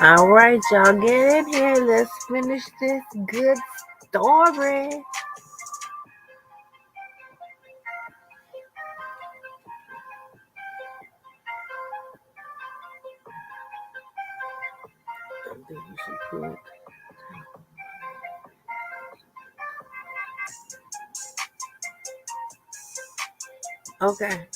All right, y'all, get in here. Let's finish this good story. I think you should put. Okay.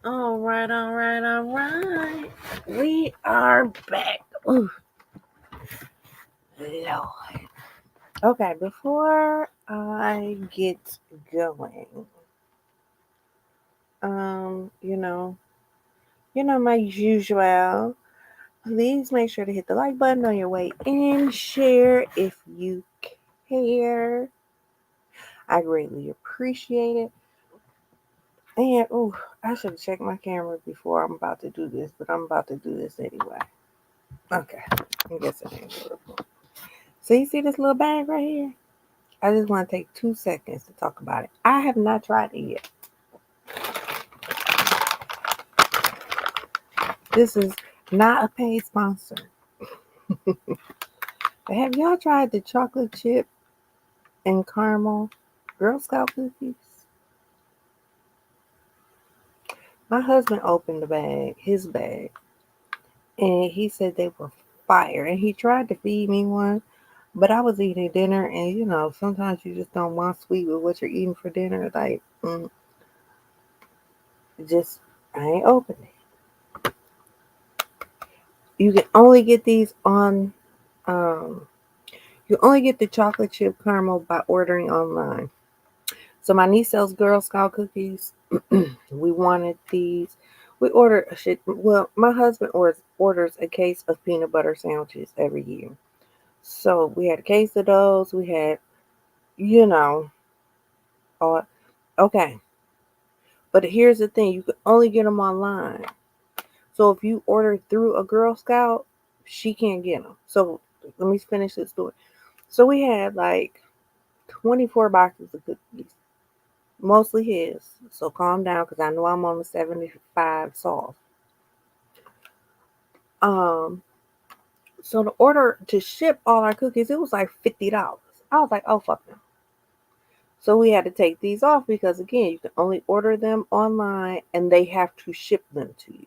All right. We are back. Ooh. Lord. Okay, before I get going, my usual. Please make sure to hit the like button on your way in. Share if you care. I greatly appreciate it. And I should have checked my camera before I'm about to do this, but I'm about to do this anyway. Okay, I guess it ain't good. So you see this little bag right here? I just want to take 2 seconds to talk about it. I have not tried it yet. This is not a paid sponsor. But have y'all tried the chocolate chip and caramel Girl Scout cookies? My husband opened his bag, and he said they were fire. And he tried to feed me one, but I was eating dinner, and sometimes you just don't want sweet with what you're eating for dinner. Like, I ain't opened it. You can only get these on, you only get the chocolate chip caramel by ordering online. So my niece sells Girl Scout cookies. We wanted these. We ordered shit. Well, my husband orders a case of peanut butter sandwiches every year. So we had a case of those. We had, okay. But here's the thing. You can only get them online. So if you order through a Girl Scout, she can't get them. So let me finish this story. So we had like 24 boxes of cookies. Mostly his. So calm down because I know I'm on the 75 soft. So the order to ship all our cookies, it was like $50. I was like, oh fuck no. So we had to take these off because again, you can only order them online and they have to ship them to you.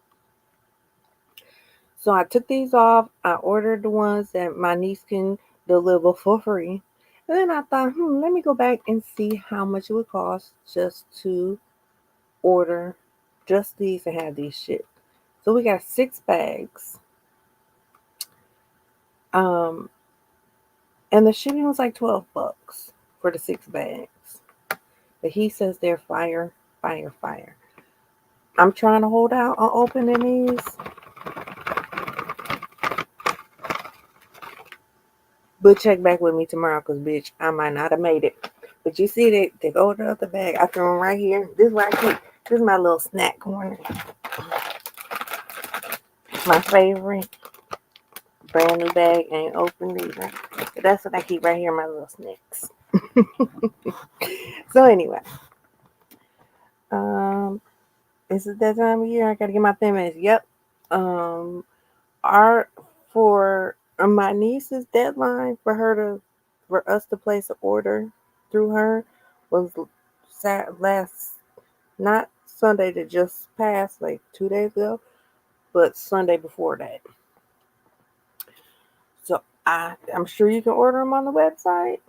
So I took these off. I ordered the ones that my niece can deliver for free. And then I thought, let me go back and see how much it would cost just to order just these and have these shipped. So we got 6 bags. And the shipping was like $12 for the 6 bags. But he says they're fire. I'm trying to hold out on opening these. But check back with me tomorrow, because, bitch, I might not have made it. But you see that they go to the other bag. I threw them right here. This is where I keep. This is my little snack corner. My favorite. Brand new bag. Ain't opened either. But that's what I keep right here, my little snacks. So anyway. Is it that time of year? I gotta get my 10 minutes. Yep. Our for my niece's deadline for us to place an order through her was last, not Sunday that just passed, like 2 days ago, but Sunday before that. So I'm sure you can order them on the website,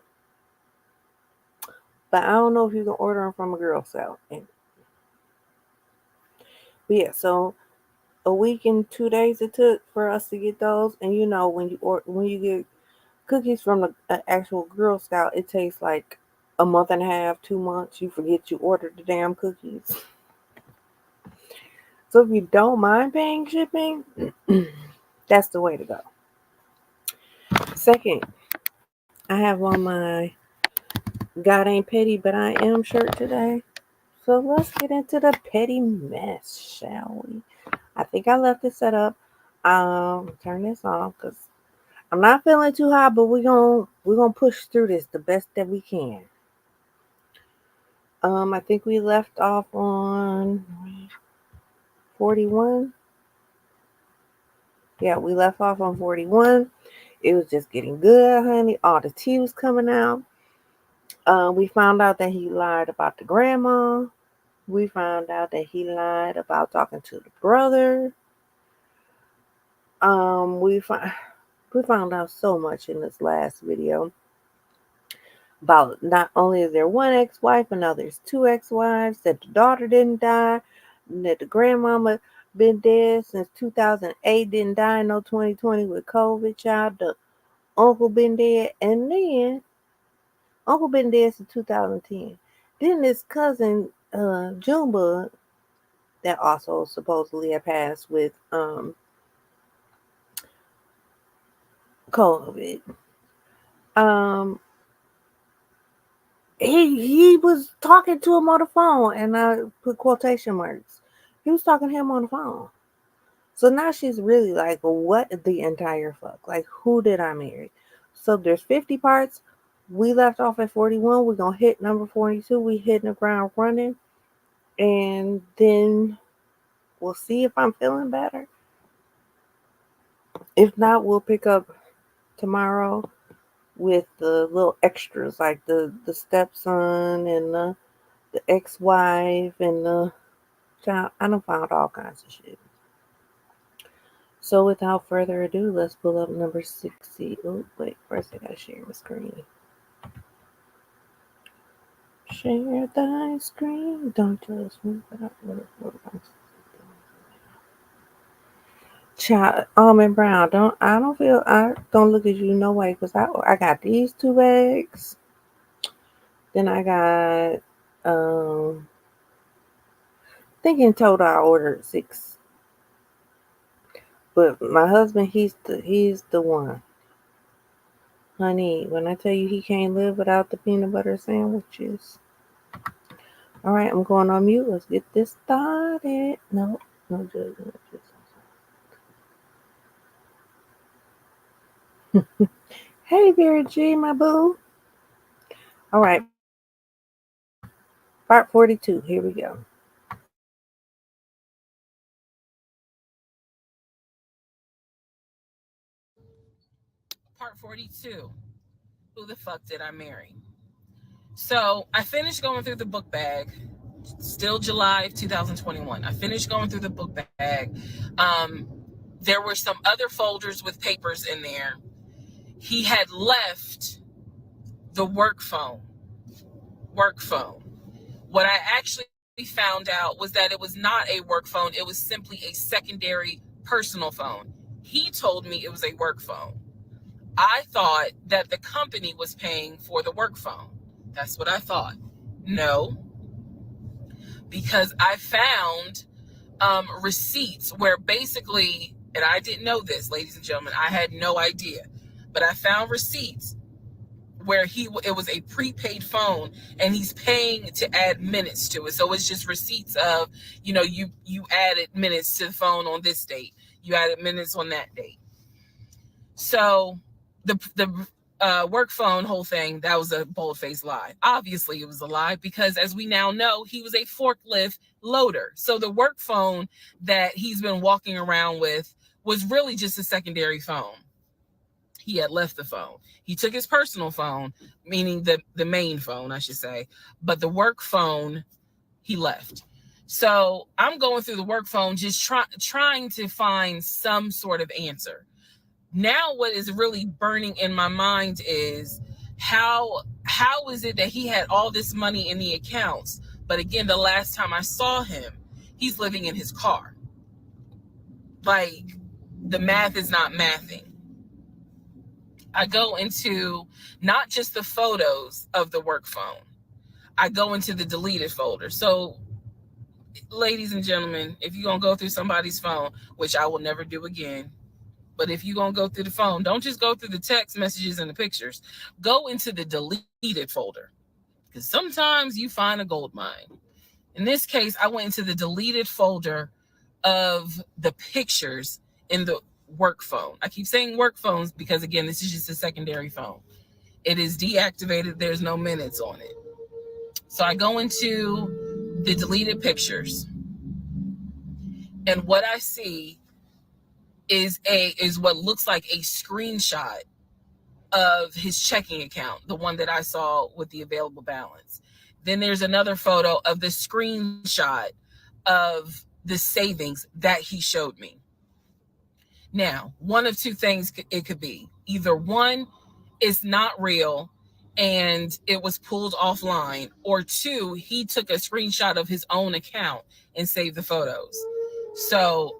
but I don't know if you can order them from a Girl Scout. But yeah, so a week and 2 days it took for us to get those. And when you get cookies from the actual Girl Scout, it takes like a month and a half, 2 months. You forget you ordered the damn cookies. So if you don't mind paying shipping, that's the way to go. Second, I have on my God Ain't Petty But I Am shirt today. So let's get into the petty mess, shall we? I think I left it set up. Turn this off because I'm not feeling too hot, but we're gonna push through this the best that we can. I think we left off on 41. Yeah, we left off on 41. It was just getting good, honey. All the tea was coming out. We found out that he lied about the grandma. We found out that he lied about talking to the brother. We found out so much in this last video about not only is there one ex-wife, but now there's two ex-wives, that the daughter didn't die, that the grandmama been dead since 2008, didn't die in no 2020 with COVID, child. The uncle been dead, and then uncle been dead since 2010. Then this cousin, Junebug, that also supposedly had passed with COVID. He was talking to him on the phone, and I put quotation marks. He was talking to him on the phone. So now she's really like, what the entire fuck? Like, who did I marry? So there's 50 parts. We left off at 41. We're going to hit number 42. We hitting the ground running. And then we'll see if I'm feeling better. If not, we'll pick up tomorrow with the little extras, like the stepson and the ex-wife and the child. I done found all kinds of shit. So without further ado, let's pull up number 60. Oh, wait, first I gotta share my screen. Share thy screen. Don't judge me, but child, Almond Brown. I don't look at you no way, because I got these two bags. Then I got I think in total I ordered 6. But my husband, he's the one. Honey, when I tell you he can't live without the peanut butter sandwiches. All right, I'm going on mute. Let's get this started. No judgment. Hey there, G, my boo. All right. Part 42. Here we go. Part 42. Who the fuck did I marry? So I finished going through the book bag. Still July of 2021. I finished going through the book bag. There were some other folders with papers in there. He had left the work phone. What I actually found out was that it was not a work phone. It was simply a secondary personal phone. He told me it was a work phone. I thought that the company was paying for the work phone. That's what I thought. No, because I found receipts where basically, and I didn't know this, ladies and gentlemen, I had no idea. but I found receipts where it was a prepaid phone and he's paying to add minutes to it. So it's just receipts of, you added minutes to the phone on this date, you added minutes on that date. So the work phone whole thing, that was a bold-faced lie. Obviously it was a lie, because as we now know, he was a forklift loader. So the work phone that he's been walking around with was really just a secondary phone. He had left the phone. He took his personal phone, meaning the main phone, I should say, but the work phone he left. So I'm going through the work phone, just trying to find some sort of answer. Now what is really burning in my mind is how is it that he had all this money in the accounts, but again, the last time I saw him, he's living in his car. Like, the math is not mathing. I go into not just the photos of the work phone, I go into the deleted folder. So, ladies and gentlemen, if you're going to go through somebody's phone, which I will never do again, but if you're going to go through the phone, don't just go through the text messages and the pictures. Go into the deleted folder, because sometimes you find a gold mine. In this case, I went into the deleted folder of the pictures in the work phone. I keep saying work phones because, again, this is just a secondary phone. It is deactivated. There's no minutes on it. So I go into the deleted pictures, and what I see is what looks like a screenshot of his checking account, the one that I saw with the available balance. Then there's another photo of the screenshot of the savings that he showed me. Now, one of two things it could be. Either one, it's not real and it was pulled offline, or two, he took a screenshot of his own account and saved the photos. So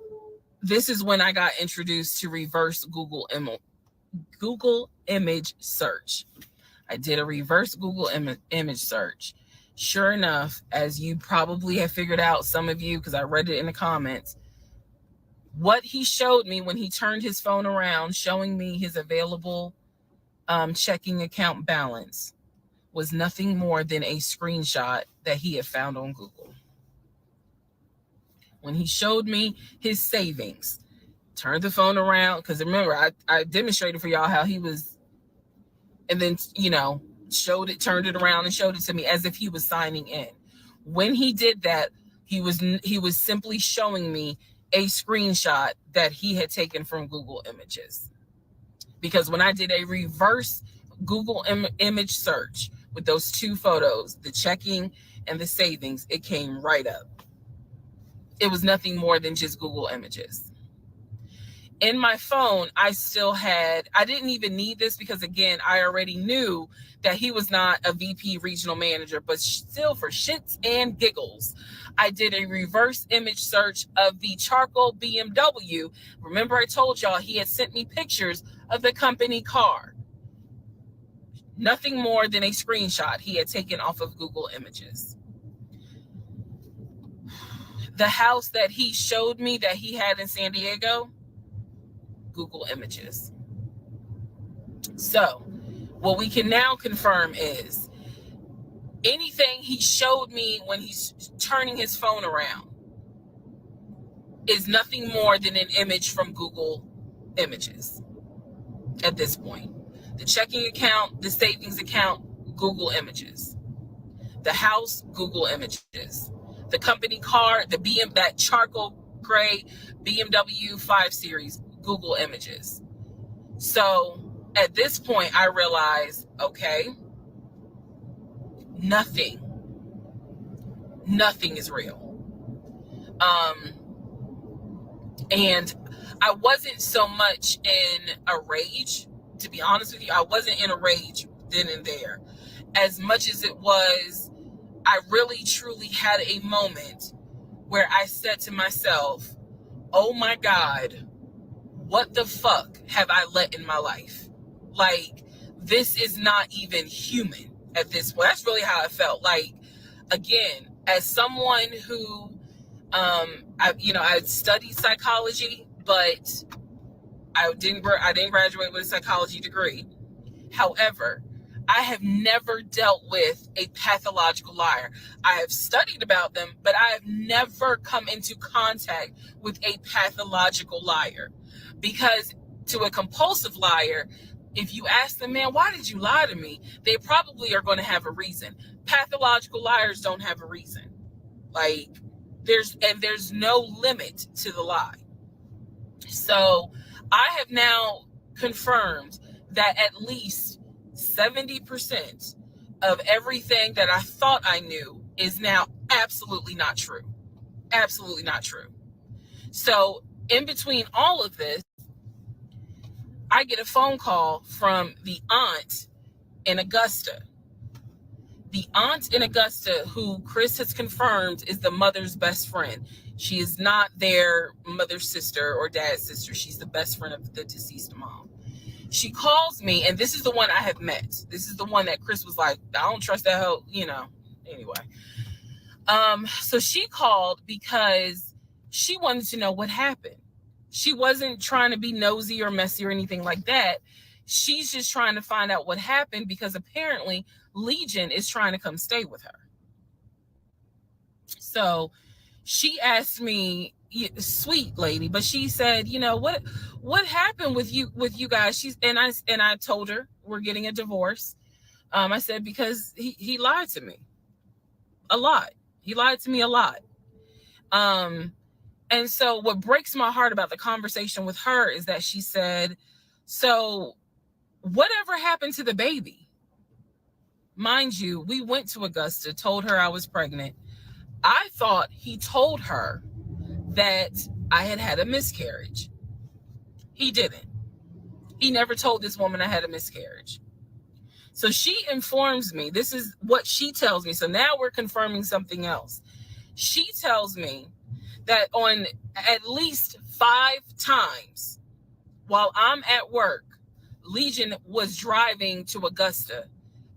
this is when I got introduced to reverse Google image search. I did a reverse Google image search. Sure enough, as you probably have figured out, some of you, because I read it in the comments, what he showed me when he turned his phone around, showing me his available checking account balance, was nothing more than a screenshot that he had found on Google. When he showed me his savings, turned the phone around, because remember, I demonstrated for y'all how he was, and then, turned it around and showed it to me as if he was signing in. When he did that, he was simply showing me a screenshot that he had taken from Google Images. Because when I did a reverse Google image search with those two photos, the checking and the savings, it came right up. It was nothing more than just Google Images. In my phone, I didn't even need this because, again, I already knew that he was not a VP regional manager, but still, for shits and giggles, I did a reverse image search of the charcoal BMW. Remember, I told y'all he had sent me pictures of the company car. Nothing more than a screenshot he had taken off of Google Images. The house that he showed me that he had in San Diego, Google Images. So what we can now confirm is anything he showed me when he's turning his phone around is nothing more than an image from Google Images at this point. The checking account, the savings account, Google Images. The house, Google Images. The company car, that charcoal gray BMW 5 Series, Google Images. So at this point, I realized, okay, nothing is real. And I wasn't so much in a rage, to be honest with you. I wasn't in a rage then and there. As much as it was, I really truly had a moment where I said to myself, oh my God, what the fuck have I let in my life? Like, this is not even human at this point. That's really how I felt. Like, again, as someone who, I studied psychology, but I didn't graduate with a psychology degree. However, I have never dealt with a pathological liar. I have studied about them, but I have never come into contact with a pathological liar. Because to a compulsive liar, if you ask them, man, why did you lie to me? They probably are going to have a reason. Pathological liars don't have a reason. Like there's no limit to the lie. So I have now confirmed that at least 70% of everything that I thought I knew is now absolutely not true. Absolutely not true. So in between all of this, I get a phone call from the aunt in Augusta. The aunt in Augusta, who Chris has confirmed is the mother's best friend. She is not their mother's sister or dad's sister. She's the best friend of the deceased mom. She calls me, and this is the one I have met. This is the one that Chris was like, I don't trust that hoe, Anyway. So she called because she wanted to know what happened. She wasn't trying to be nosy or messy or anything like that. She's just trying to find out what happened because apparently Legion is trying to come stay with her. So she asked me, sweet lady, but she said, what happened with you guys? I told her we're getting a divorce. I said because he lied to me a lot. He lied to me a lot. And so what breaks my heart about the conversation with her is that she said, so whatever happened to the baby? Mind you, we went to Augusta, told her I was pregnant. I thought he told her that I had had a miscarriage. He didn't. He never told this woman I had a miscarriage. So she informs me, this is what she tells me. So now we're confirming something else. She tells me that on at least 5 times while I'm at work, Legion was driving to Augusta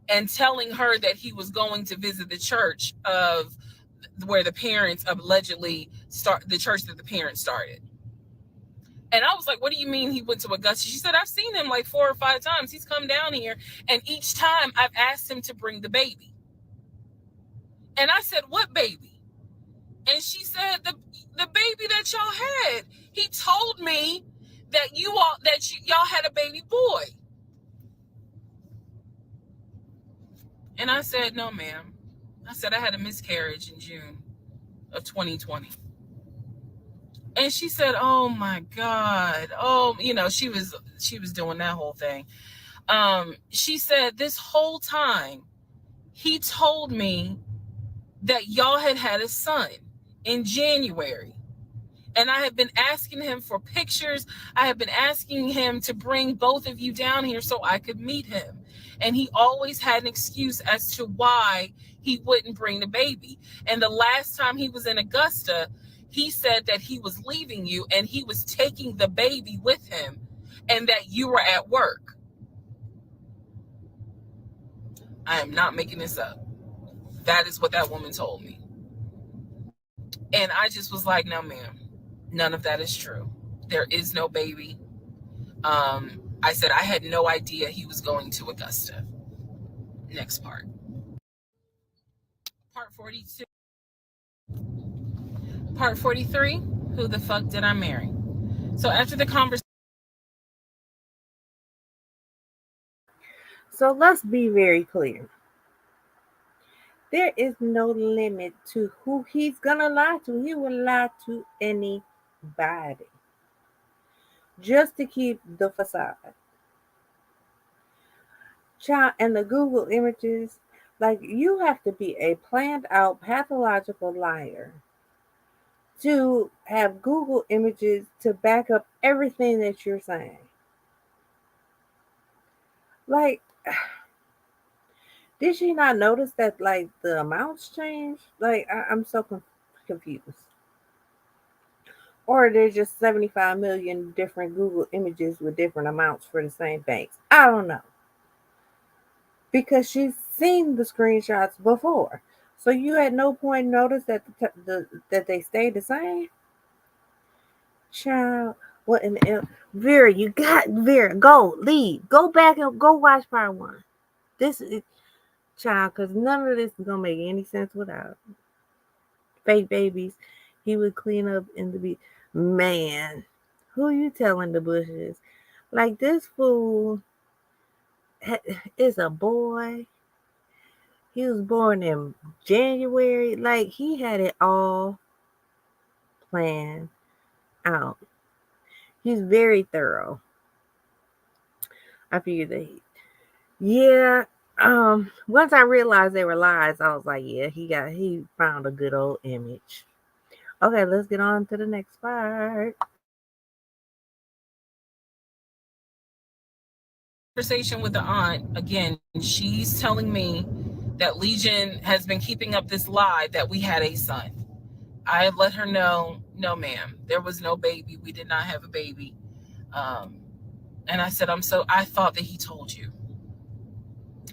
and telling her that he was going to visit the church of where the parents allegedly the church that the parents started. And I was like, what do you mean he went to Augusta? She said, I've seen him like 4 or 5 times. He's come down here, and each time I've asked him to bring the baby. And I said, what baby? And she said, the baby that y'all had. He told me that y'all had a baby boy. And I said, no, ma'am. I said I had a miscarriage in June of 2020. And she said, oh my God. Oh, she was doing that whole thing. She said this whole time he told me that y'all had a son in January. And I have been asking him for pictures. I have been asking him to bring both of you down here so I could meet him. And he always had an excuse as to why he wouldn't bring the baby. And the last time he was in Augusta, he said that he was leaving you and he was taking the baby with him and that you were at work. I am not making this up. That is what that woman told me. And I just was like, no, ma'am, none of that is true. There is no baby. I said I had no idea he was going to Augusta. Next part. Part 42. Part 43. Who the fuck did I marry? So after the conversation. So let's be very clear. There is no limit to who he's gonna lie to. He will lie to anybody just to keep the facade. Child, and the Google images, like you have to be a planned out pathological liar to have Google images to back up everything that you're saying. Like, did she not notice that like the amounts changed? Like, I'm so confused. Or there's just 75 million different Google images with different amounts for the same banks. I don't know. Because she's seen the screenshots before. So you at no point noticed that that they stayed the same? Child, What in the Vera, Vera, go, leave. Go back and go watch part one. This is child, because none of this is gonna make any sense without fake babies. He would clean up in the beach. Man, who you telling the bushes? Like this fool is a boy. He was born in January. Like he had it all planned out. He's very thorough. I figured that yeah. Once I realized they were lies, I was like, yeah, he found a good old image. Okay, let's get on to the next part. Conversation with the aunt again. She's telling me that Legion has been keeping up this lie that we had a son. I let her know, no, ma'am, there was no baby. We did not have a baby. And I said, I thought that he told you.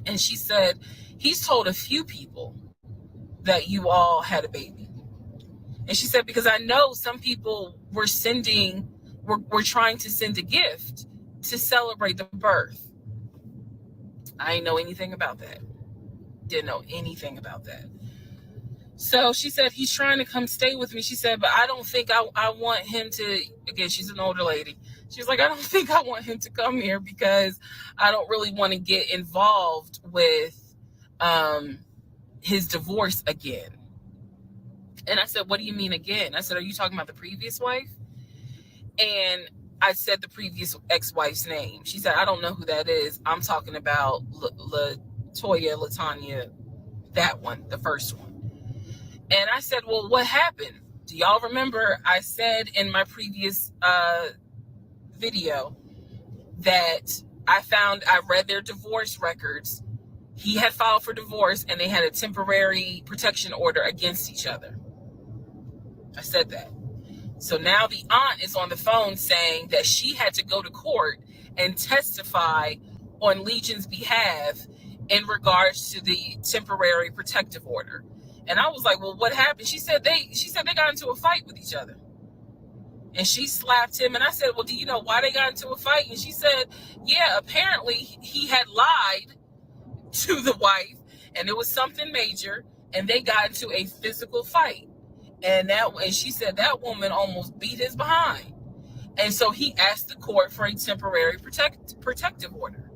And she said, he's told a few people that you all had a baby. And she said, because I know some people were trying to send a gift to celebrate the birth. I didn't know anything about that. Didn't know anything about that. So she said, he's trying to come stay with me. She said, but I don't think I want him to, again, she's an older lady. She was like, I don't think I want him to come here because I don't really want to get involved with his divorce again. And I said, what do you mean again? I said, are you talking about the previous wife? And I said the previous ex-wife's name. She said, I don't know who that is. I'm talking about LaTanya, that one, the first one. And I said, well, what happened? Do y'all remember I said in my previous video that I read their divorce records. He had filed for divorce and they had a temporary protection order against each other. I said that. So now the aunt is on the phone saying that she had to go to court and testify on Legion's behalf in regards to the temporary protective order. And I was like, well, what happened? She said they got into a fight with each other. And she slapped him. And I said, well, do you know why they got into a fight? And she said, yeah, apparently he had lied to the wife and it was something major and they got into a physical fight. And she said that woman almost beat his behind. And so he asked the court for a temporary protective order.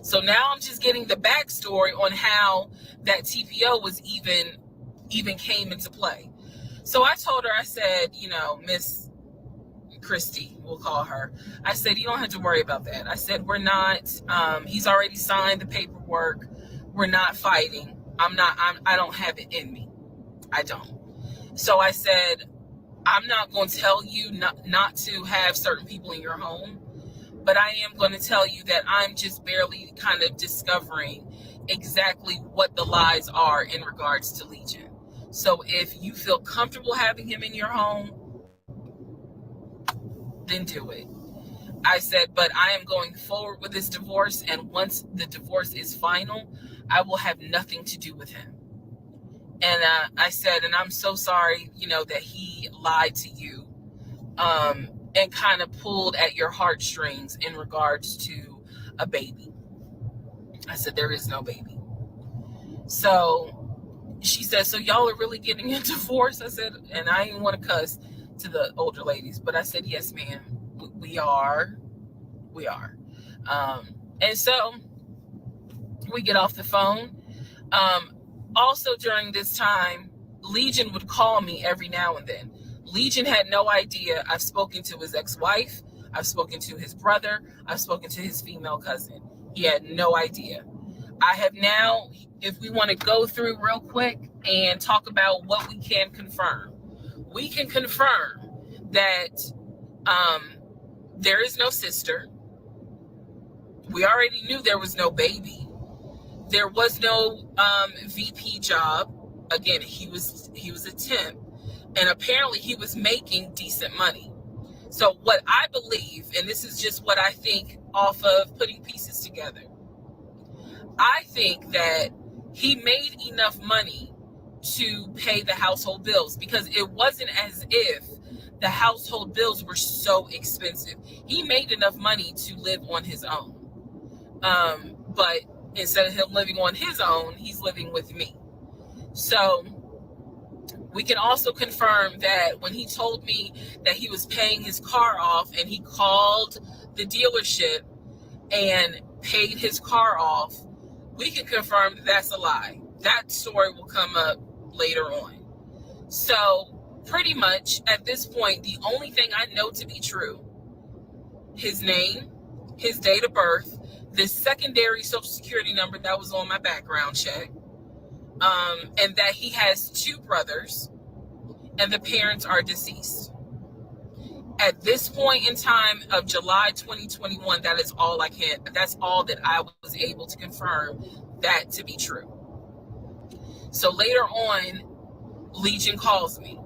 So now I'm just getting the backstory on how that TPO was even came into play. So I told her, I said, Miss Christy, we'll call her. I said, you don't have to worry about that. I said, we're not, he's already signed the paperwork. We're not fighting. I don't have it in me. I don't. So I said, I'm not going to tell you not to have certain people in your home, but I am going to tell you that I'm just barely kind of discovering exactly what the lies are in regards to Legion. So if you feel comfortable having him in your home, then do it. I said, but I am going forward with this divorce, and once the divorce is final, I will have nothing to do with him. And I said, and I'm so sorry, that he lied to you and kind of pulled at your heartstrings in regards to a baby. I said, there is no baby. So she said, so y'all are really getting a divorce? I said, and I didn't want to cuss to the older ladies, but I said, yes, ma'am, we are. And so we get off the phone. Also during this time, Legion would call me every now and then. Legion had no idea. I've spoken to his ex-wife. I've spoken to his brother. I've spoken to his female cousin. He had no idea. I have now, if we want to go through real quick and talk about what we can confirm. We can confirm that there is no sister. We already knew there was no baby. There was no VP job. Again, he was a temp. And apparently he was making decent money. So what I believe, and this is just what I think off of putting pieces together, I think that he made enough money to pay the household bills, because it wasn't as if the household bills were so expensive. He made enough money to live on his own. But instead of him living on his own, he's living with me. So we can also confirm that when he told me that he was paying his car off and he called the dealership and paid his car off, we can confirm that that's a lie. That story will come up later on. So pretty much at this point, the only thing I know to be true, his name, his date of birth, this secondary social security number that was on my background check, and that he has 2 brothers and the parents are deceased. At this point in time of July 2021, that's all that I was able to confirm that to be true. So later on, Legion calls me.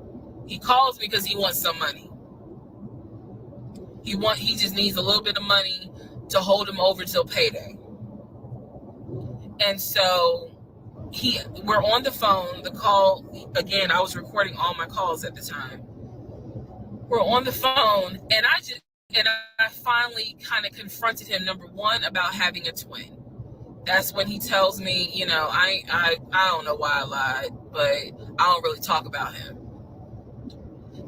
He calls me because he wants some money. He just needs a little bit of money to hold him over till payday. And so we're on the phone. The call, again, I was recording all my calls at the time. We're on the phone, and I finally kind of confronted him, number one, about having a twin. That's when he tells me, I don't know why I lied, but I don't really talk about him.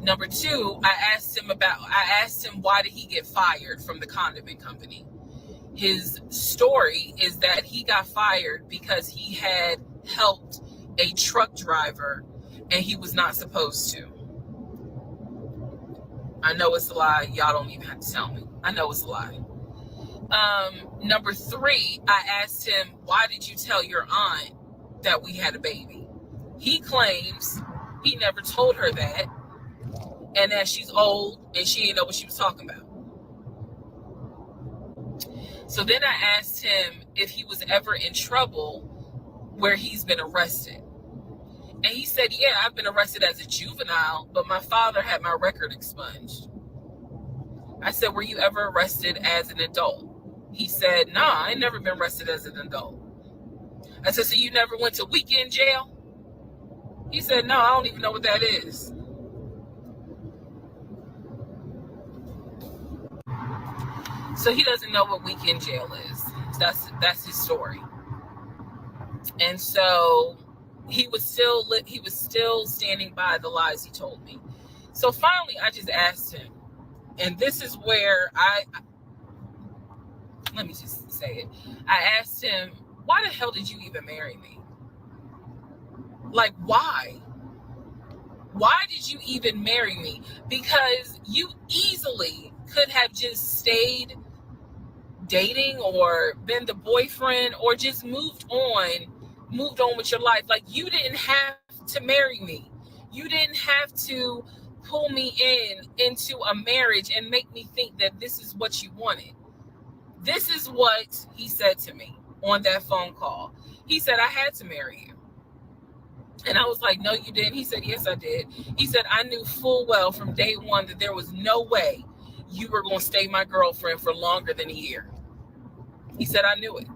Number two, I asked him why did he get fired from the condiment company. His story is that he got fired because he had helped a truck driver and he was not supposed to. I know it's a lie. Y'all don't even have to tell me. I know it's a lie. Number three, I asked him, why did you tell your aunt that we had a baby? He claims he never told her that, and that she's old and she didn't know what she was talking about. So then I asked him if he was ever in trouble where he's been arrested. And he said, yeah, I've been arrested as a juvenile, but my father had my record expunged. I said, were you ever arrested as an adult? He said, nah, I ain't never been arrested as an adult. I said, so you never went to weekend jail? He said, no, I don't even know what that is. So he doesn't know what weekend jail is. That's his story. And so he was still standing by the lies he told me. So finally, I just asked him, and this is where let me just say it. I asked him, why the hell did you even marry me? Like, why? Why did you even marry me? Because you easily could have just stayed dating or been the boyfriend or just moved on with your life. Like, you didn't have to marry me. You didn't have to pull me into a marriage and make me think that this is what you wanted. This is what he said to me on that phone call. He said, I had to marry you. And I was like, no, you didn't. He said, yes, I did. He said, I knew full well from day one that there was no way you were going to stay my girlfriend for longer than a year. He said, I knew it.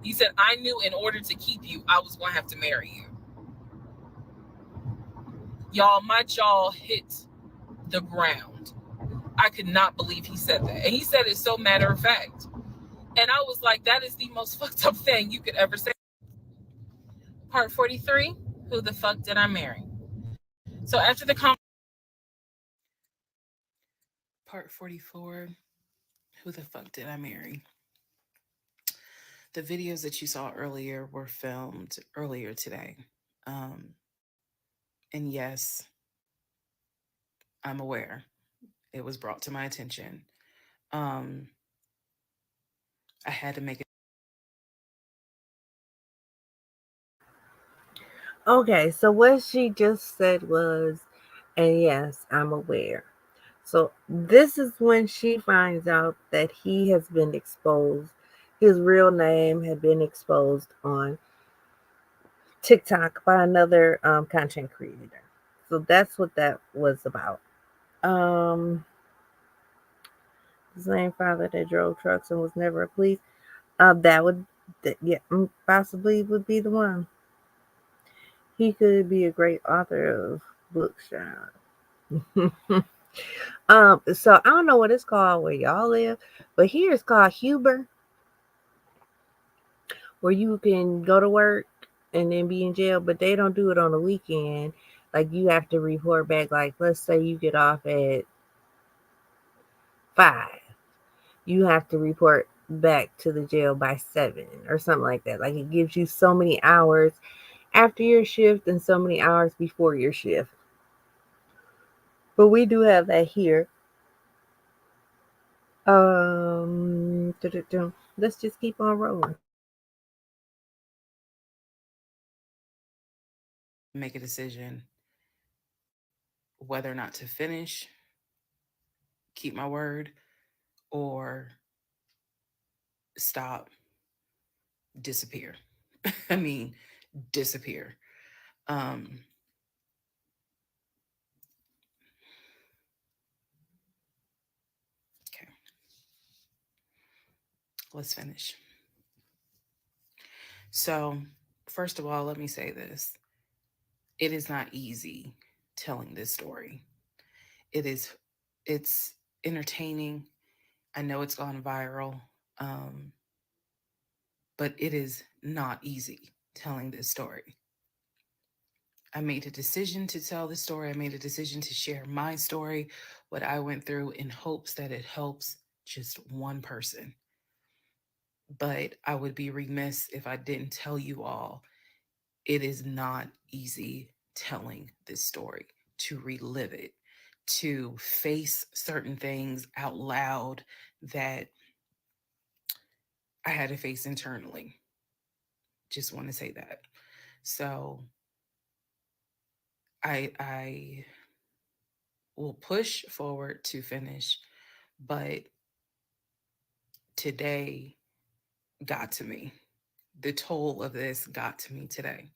He said, I knew in order to keep you, I was going to have to marry you. Y'all, my jaw hit the ground. I could not believe he said that. And he said it so matter of fact. And I was like, that is the most fucked up thing you could ever say. Part 43, who the fuck did I marry? So after the Part 44, who the fuck did I marry? The videos that you saw earlier were filmed earlier today. And yes, I'm aware. It was brought to my attention. I had to make it. Okay, so what she just said was, and yes, I'm aware. So this is when she finds out that he has been exposed. His real name had been exposed on TikTok by another content creator. So that's what that was about. Um, the same father that drove trucks and was never a police. Possibly would be the one. He could be a great author of books, child. So I don't know what it's called where y'all live, but here it's called Huber, where you can go to work and then be in jail, but they don't do it on the weekend. Like you have to report back. Like let's say you get off at 5, you have to report back to the jail by 7 or something like that. Like it gives you so many hours after your shift and so many hours before your shift. But we do have that here. Let's just keep on rolling. Make a decision whether or not to finish, keep my word, or stop, disappear. I mean, disappear. Um, okay, let's finish. So, first of all, let me say this. It is not easy telling this story. It is it's entertaining. I know it's gone viral. Um, but it is not easy telling this story. I made a decision to tell this story. I made a decision to share my story, what I went through, in hopes that it helps just one person. But I would be remiss if I didn't tell you all it is not easy telling this story, to relive it, to face certain things out loud that I had to face internally. Just want to say that. So I will push forward to finish, but today got to me. The toll of this got to me today.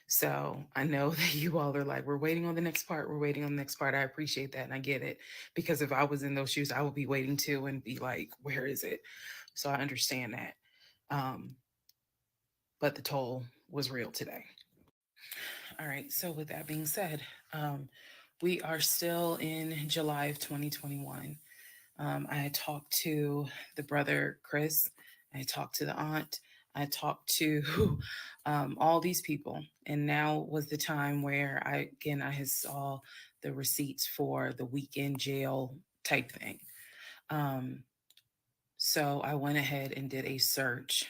So I know that you all are like, we're waiting on the next part. We're waiting on the next part. I appreciate that and I get it. Because if I was in those shoes, I would be waiting too and be like, where is it? So I understand that. Um, but the toll was real today. All right. So with that being said, um, we are still in July of 2021. I had talked to the brother Chris. I talked to the aunt. I talked to all these people, and now was the time where I had saw the receipts for the weekend jail type thing. Um, so I went ahead and did a search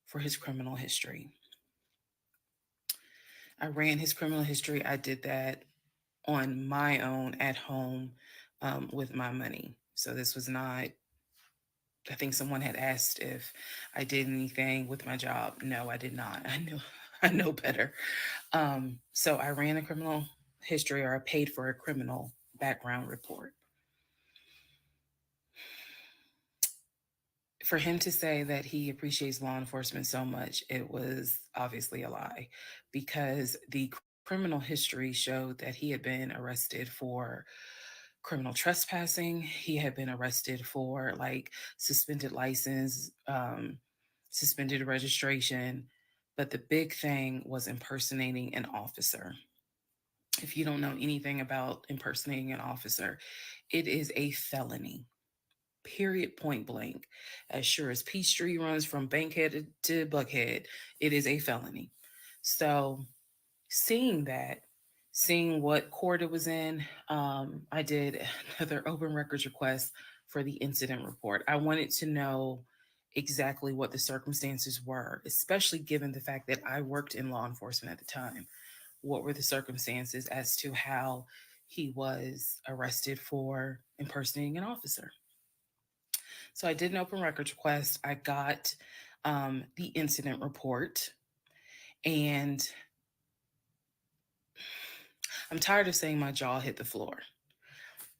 for his criminal history. I ran his criminal history. I did that on my own at home with my money. So this was not, I think someone had asked if I did anything with my job. No, I did not. I knew I know better. So I ran a criminal history, or I paid for a criminal background report. For him to say that he appreciates law enforcement so much, it was obviously a lie, because the criminal history showed that he had been arrested for criminal trespassing. He had been arrested for like suspended license, suspended registration. But the big thing was impersonating an officer. If you don't know anything about impersonating an officer, it is a felony. Period, point blank. As sure as Peachtree runs from Bankhead to Buckhead, it is a felony. So seeing that, seeing what court it was in, I did another open records request for the incident report. I wanted to know exactly what the circumstances were, especially given the fact that I worked in law enforcement at the time. What were the circumstances as to how he was arrested for impersonating an officer? So I did an open records request. I got the incident report, and I'm tired of saying my jaw hit the floor.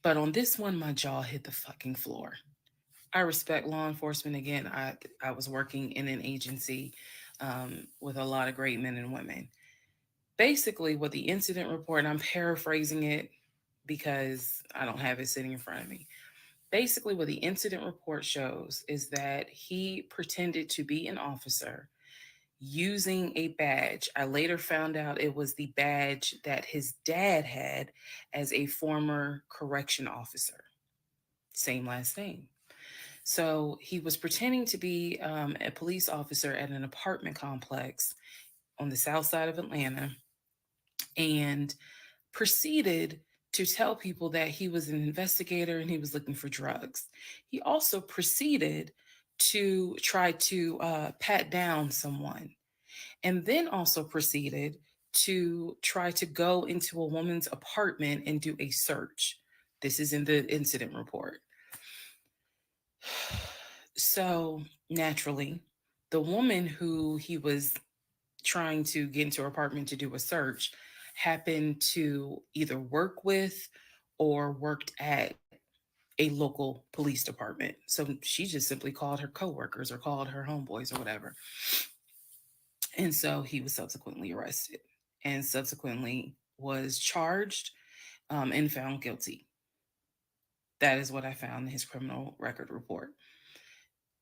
But on this one, my jaw hit the fucking floor. I respect law enforcement. Again, I was working in an agency with a lot of great men and women. Basically, what the incident report, and I'm paraphrasing it because I don't have it sitting in front of me. Basically, what the incident report shows is that he pretended to be an officer. using a badge. I later found out it was the badge that his dad had as a former correction officer. Same last name. So he was pretending to be a police officer at an apartment complex on the south side of Atlanta and proceeded to tell people that he was an investigator and he was looking for drugs. He also proceeded to try to pat down someone, and then also proceeded to try to go into a woman's apartment and do a search. This is in the incident report. So, naturally, the woman who he was trying to get into her apartment to do a search happened to either work with or worked at a local police department. So she just simply called her coworkers or called her homeboys or whatever. And so he was subsequently arrested and subsequently was charged and found guilty. That is what I found in his criminal record report.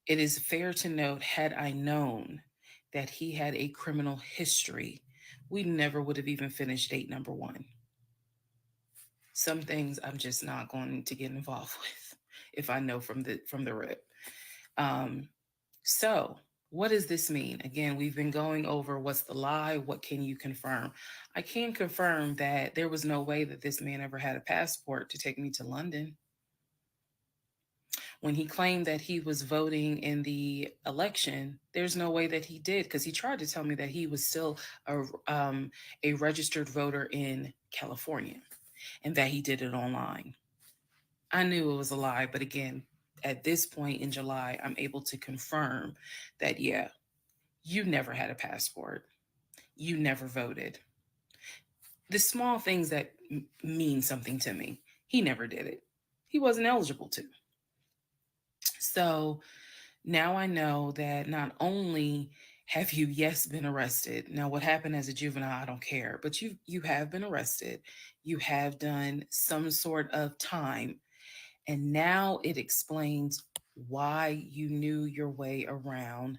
It is fair to note, had I known that he had a criminal history, we never would have even finished date number one. Some things I'm just not going to get involved with if I know from the rip. Um, so what does this mean? Again, we've been going over what's the lie, what can you confirm? I can confirm that there was no way that this man ever had a passport to take me to London. When he claimed that he was voting in the election, there's no way that he did, because he tried to tell me that he was still a registered voter in California and that he did it online. I knew it was a lie, but again, at this point in July, I'm able to confirm that, yeah, you never had a passport. You never voted. The small things that mean something to me, he never did it. He wasn't eligible to. So now I know that not only have you, yes, been arrested. Now, what happened as a juvenile, I don't care, but you have been arrested. You have done some sort of time. And now it explains why you knew your way around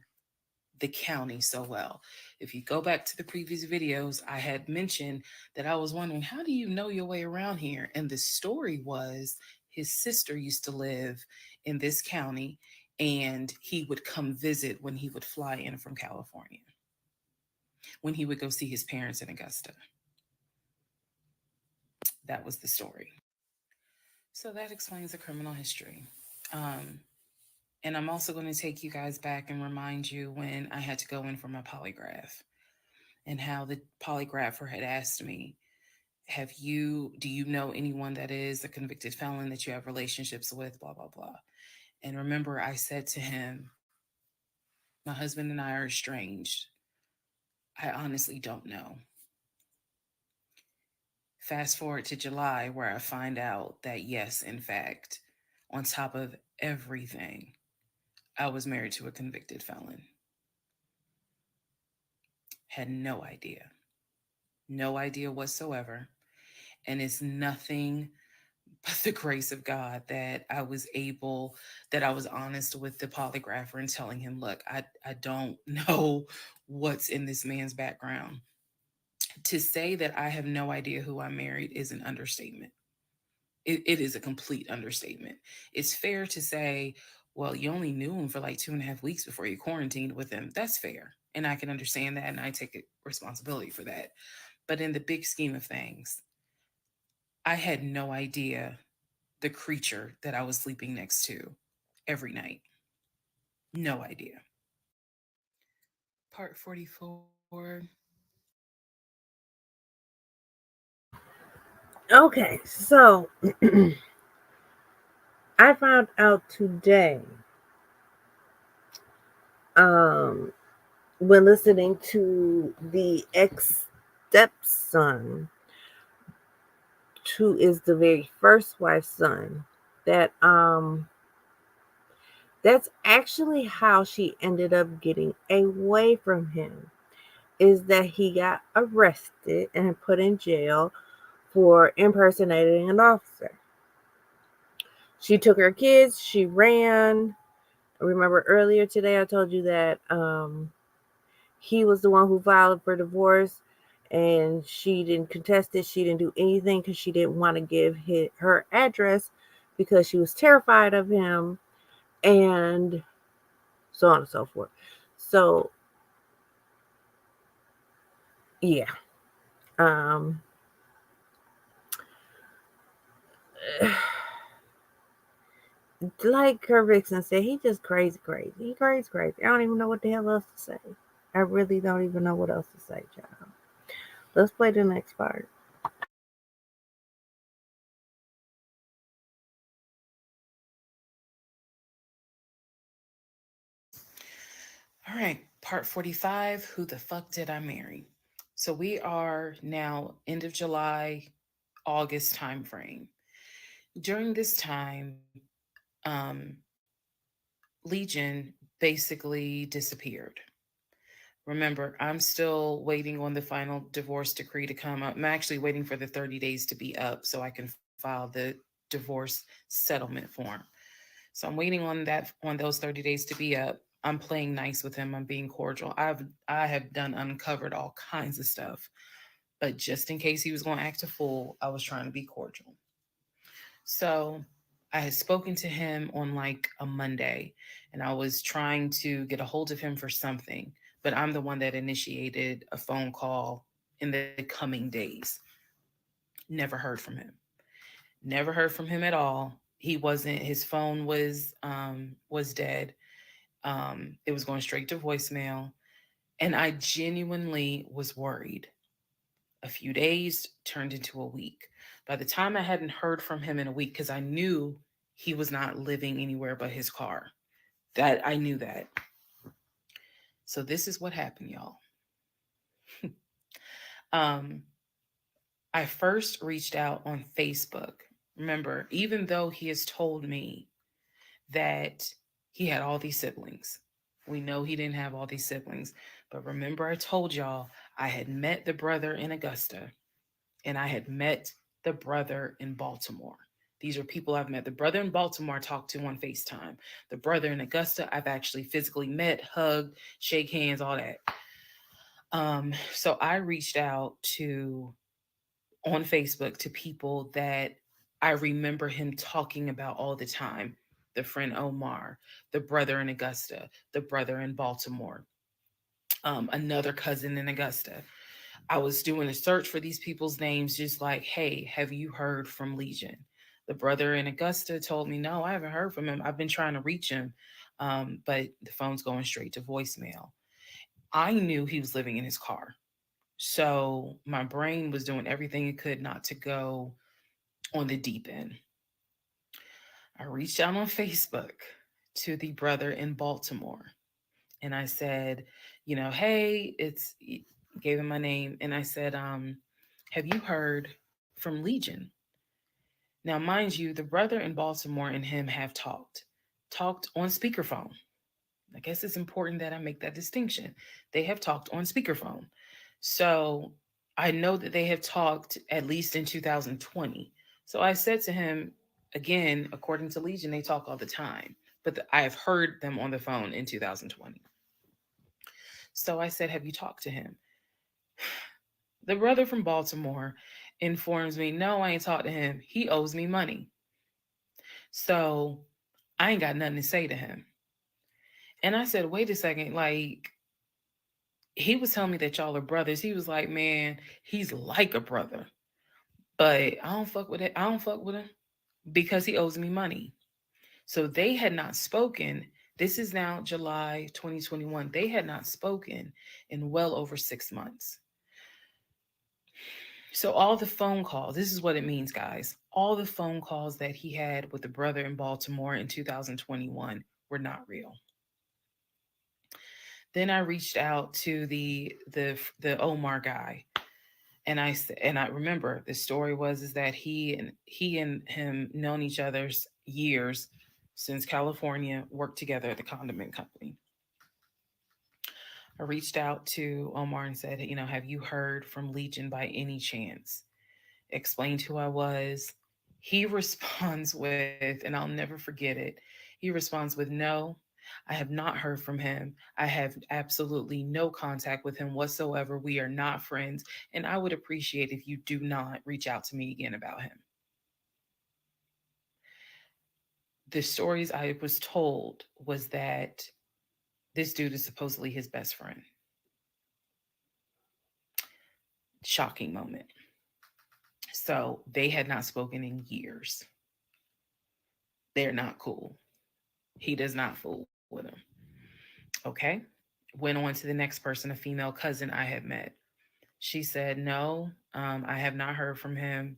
the county so well. If you go back to the previous videos, I had mentioned that I was wondering, how do you know your way around here? And the story was his sister used to live in this county and he would come visit when he would fly in from California, when he would go see his parents in Augusta. That was the story. So that explains the criminal history. Um, and I'm also going to take you guys back and remind you when I had to go in for my polygraph and how the polygrapher had asked me, do you know anyone that is a convicted felon that you have relationships with, blah, blah, blah. And remember, I said to him, my husband and I are estranged. I honestly don't know. Fast forward to July, where I find out that, yes, in fact, on top of everything, I was married to a convicted felon. Had no idea. No idea whatsoever. And it's nothing but the grace of God that I was honest with the polygrapher and telling him, look, I don't know what's in this man's background. To say that I have no idea who I married is an understatement. It is a complete understatement. It's fair to say, well, you only knew him for like 2.5 weeks before you quarantined with him. That's fair. And I can understand that. And I take responsibility for that. But in the big scheme of things, I had no idea the creature that I was sleeping next to every night. No idea. Part 44. Okay, so I found out today, um, when listening to the ex stepson, who is the very first wife's son, that that's actually how she ended up getting away from him. Is that he got arrested and put in jail for impersonating an officer. She took her kids, she ran. Remember earlier today I told you that he was the one who filed for divorce, and she didn't contest it. She didn't do anything because she didn't want to give her address because she was terrified of him, and so on and so forth. So yeah, um, like Kurt Vixen said, he just crazy, crazy. He crazy, crazy. I don't even know what the hell else to say. I really don't even know what else to say, child. Let's play the next part. All right, part 45, who the fuck did I marry? So we are now end of July, August time frame. During this time, um, Legion basically disappeared. Remember, I'm still waiting on the final divorce decree to come up. I'm actually waiting for the 30 days to be up so I can file the divorce settlement form. So I'm waiting on those 30 days to be up. I'm playing nice with him. I'm being cordial. I have done uncovered all kinds of stuff. But just in case he was going to act a fool, I was trying to be cordial. So I had spoken to him on like a Monday, and I was trying to get a hold of him for something, but I'm the one that initiated a phone call in the coming days. Never heard from him. Never heard from him at all. He wasn't, his phone was dead. It was going straight to voicemail, and I genuinely was worried. A few days turned into a week. By the time I hadn't heard from him in a week, because I knew he was not living anywhere but his car. That I knew that. So this is what happened, y'all. Um, I first reached out on Facebook. Remember, even though he has told me that he had all these siblings, we know he didn't have all these siblings. But remember, I told y'all I had met the brother in Augusta, and I had met the brother in Baltimore. These are people I've met. The brother in Baltimore I talked to on FaceTime. The brother in Augusta I've actually physically met, hugged, shake hands, all that. So I reached out to on Facebook to people that I remember him talking about all the time. The friend Omar, the brother in Augusta, the brother in Baltimore, another cousin in Augusta. I was doing a search for these people's names, just like, hey, have you heard from Legion? The brother in Augusta told me, no, I haven't heard from him. I've been trying to reach him, but the phone's going straight to voicemail. I knew he was living in his car. So my brain was doing everything it could not to go on the deep end. I reached out on Facebook to the brother in Baltimore, and I said, hey, gave him my name, and I said, have you heard from Legion? Now, mind you, the brother in Baltimore and him have talked on speakerphone. I guess it's important that I make that distinction. They have talked on speakerphone. So I know that they have talked at least in 2020. So I said to him, again, according to Legion, they talk all the time, but I have heard them on the phone in 2020. So I said, have you talked to him? The brother from Baltimore informs me, no, I ain't talked to him. He owes me money. So I ain't got nothing to say to him. And I said, wait a second, like, he was telling me that y'all are brothers. He was like, man, he's like a brother. But I don't fuck with it. I don't fuck with him because he owes me money. So they had not spoken. This is now July 2021. They had not spoken in well over 6 months. So all the phone calls, this is what it means, guys. All the phone calls that he had with the brother in Baltimore in 2021 were not real. Then I reached out to the Omar guy, and I remember the story was is that he and him known each other's years since California, worked together at the condiment company. I reached out to Omar and said, have you heard from Legion by any chance? Explained who I was. He responds with, and I'll never forget it. He responds with no. I have not heard from him. I have absolutely no contact with him whatsoever. We are not friends. And I would appreciate if you do not reach out to me again about him. The stories I was told was that this dude is supposedly his best friend. Shocking moment. So they had not spoken in years. They're not cool. He does not fool with him. Okay. Went on to the next person, a female cousin I had met. She said, no, I have not heard from him.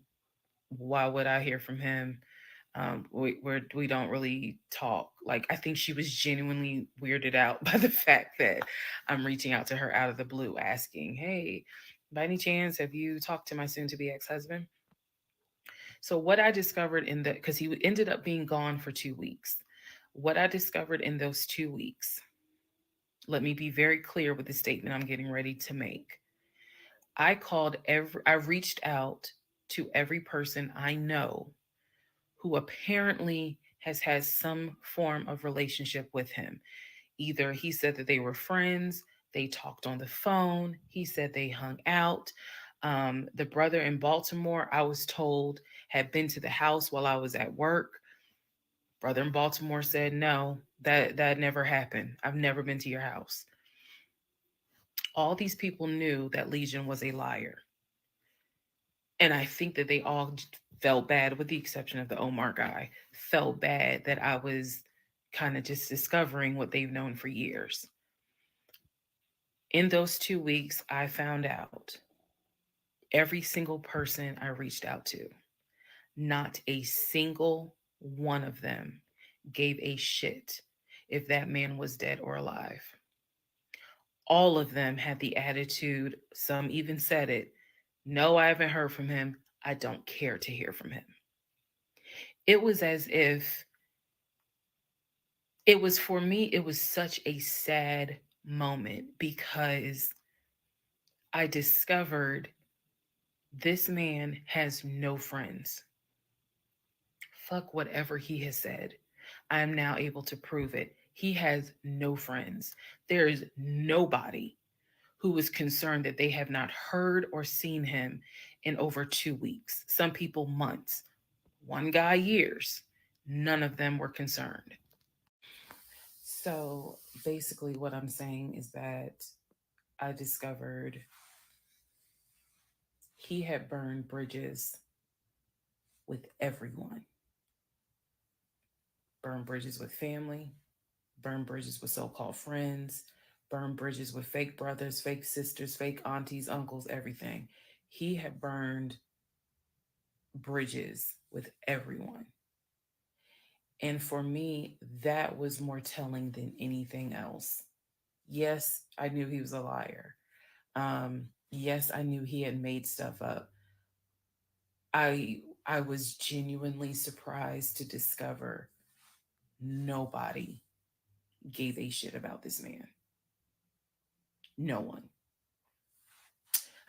Why would I hear from him? We don't really talk. Like, I think she was genuinely weirded out by the fact that I'm reaching out to her out of the blue, asking, "Hey, by any chance, have you talked to my soon-to-be ex-husband?" So what I discovered in the because he ended up being gone for 2 weeks. What I discovered in those 2 weeks, let me be very clear with the statement I'm getting ready to make. I reached out to every person I know who apparently has had some form of relationship with him. Either he said that they were friends, they talked on the phone, he said they hung out. The brother in Baltimore, I was told, had been to the house while I was at work. Brother in Baltimore said, no, that never happened. I've never been to your house. All these people knew that Legion was a liar. And I think that they all felt bad, with the exception of the Omar guy, felt bad that I was kind of just discovering what they've known for years. In those 2 weeks, I found out every single person I reached out to, not a single one of them gave a shit if that man was dead or alive. All of them had the attitude, some even said it, no, I haven't heard from him. I don't care to hear from him. It was as if it was for me, it was such a sad moment because I discovered this man has no friends. Fuck whatever he has said. I am now able to prove it. He has no friends. There is nobody who is concerned that they have not heard or seen him in over 2 weeks. Some people, months. One guy, years. None of them were concerned. So basically, what I'm saying is that I discovered he had burned bridges with everyone, burned bridges with family, burned bridges with so called friends, burned bridges with fake brothers, fake sisters, fake aunties, uncles, everything. He had burned bridges with everyone. And for me, that was more telling than anything else. Yes, I knew he was a liar. Yes, I knew he had made stuff up. I was genuinely surprised to discover nobody gave a shit about this man. No one.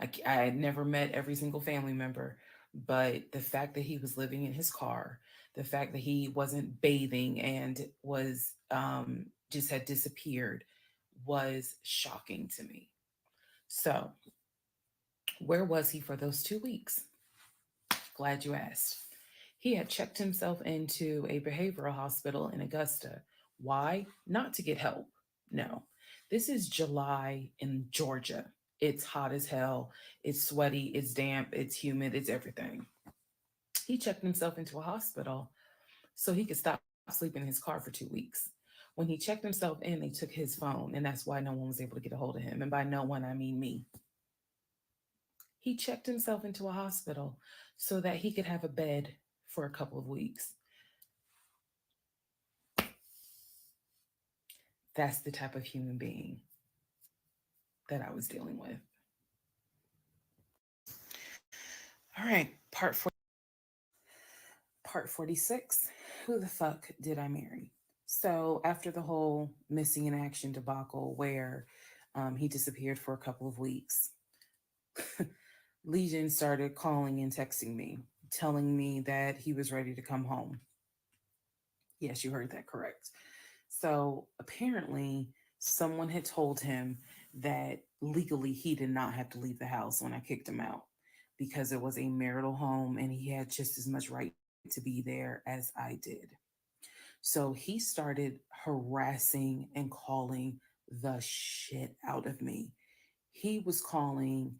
I had never met every single family member, but the fact that he was living in his car, the fact that he wasn't bathing and was just had disappeared was shocking to me. So, where was he for those 2 weeks? Glad you asked. He had checked himself into a behavioral hospital in Augusta. Why? Not to get help. No. This is July in Georgia. It's hot as hell. It's sweaty. It's damp. It's humid. It's everything. He checked himself into a hospital so he could stop sleeping in his car for 2 weeks. When he checked himself in, they took his phone, and that's why no one was able to get a hold of him. And by no one, I mean me. He checked himself into a hospital so that he could have a bed for a couple of weeks. That's the type of human being that I was dealing with. All right, part 46. Who the fuck did I marry? So after the whole missing in action debacle where he disappeared for a couple of weeks, Legion started calling and texting me, telling me that he was ready to come home. Yes, you heard that correct. So apparently, someone had told him that legally he did not have to leave the house when I kicked him out because it was a marital home and he had just as much right to be there as I did. So he started harassing and calling the shit out of me. He was calling,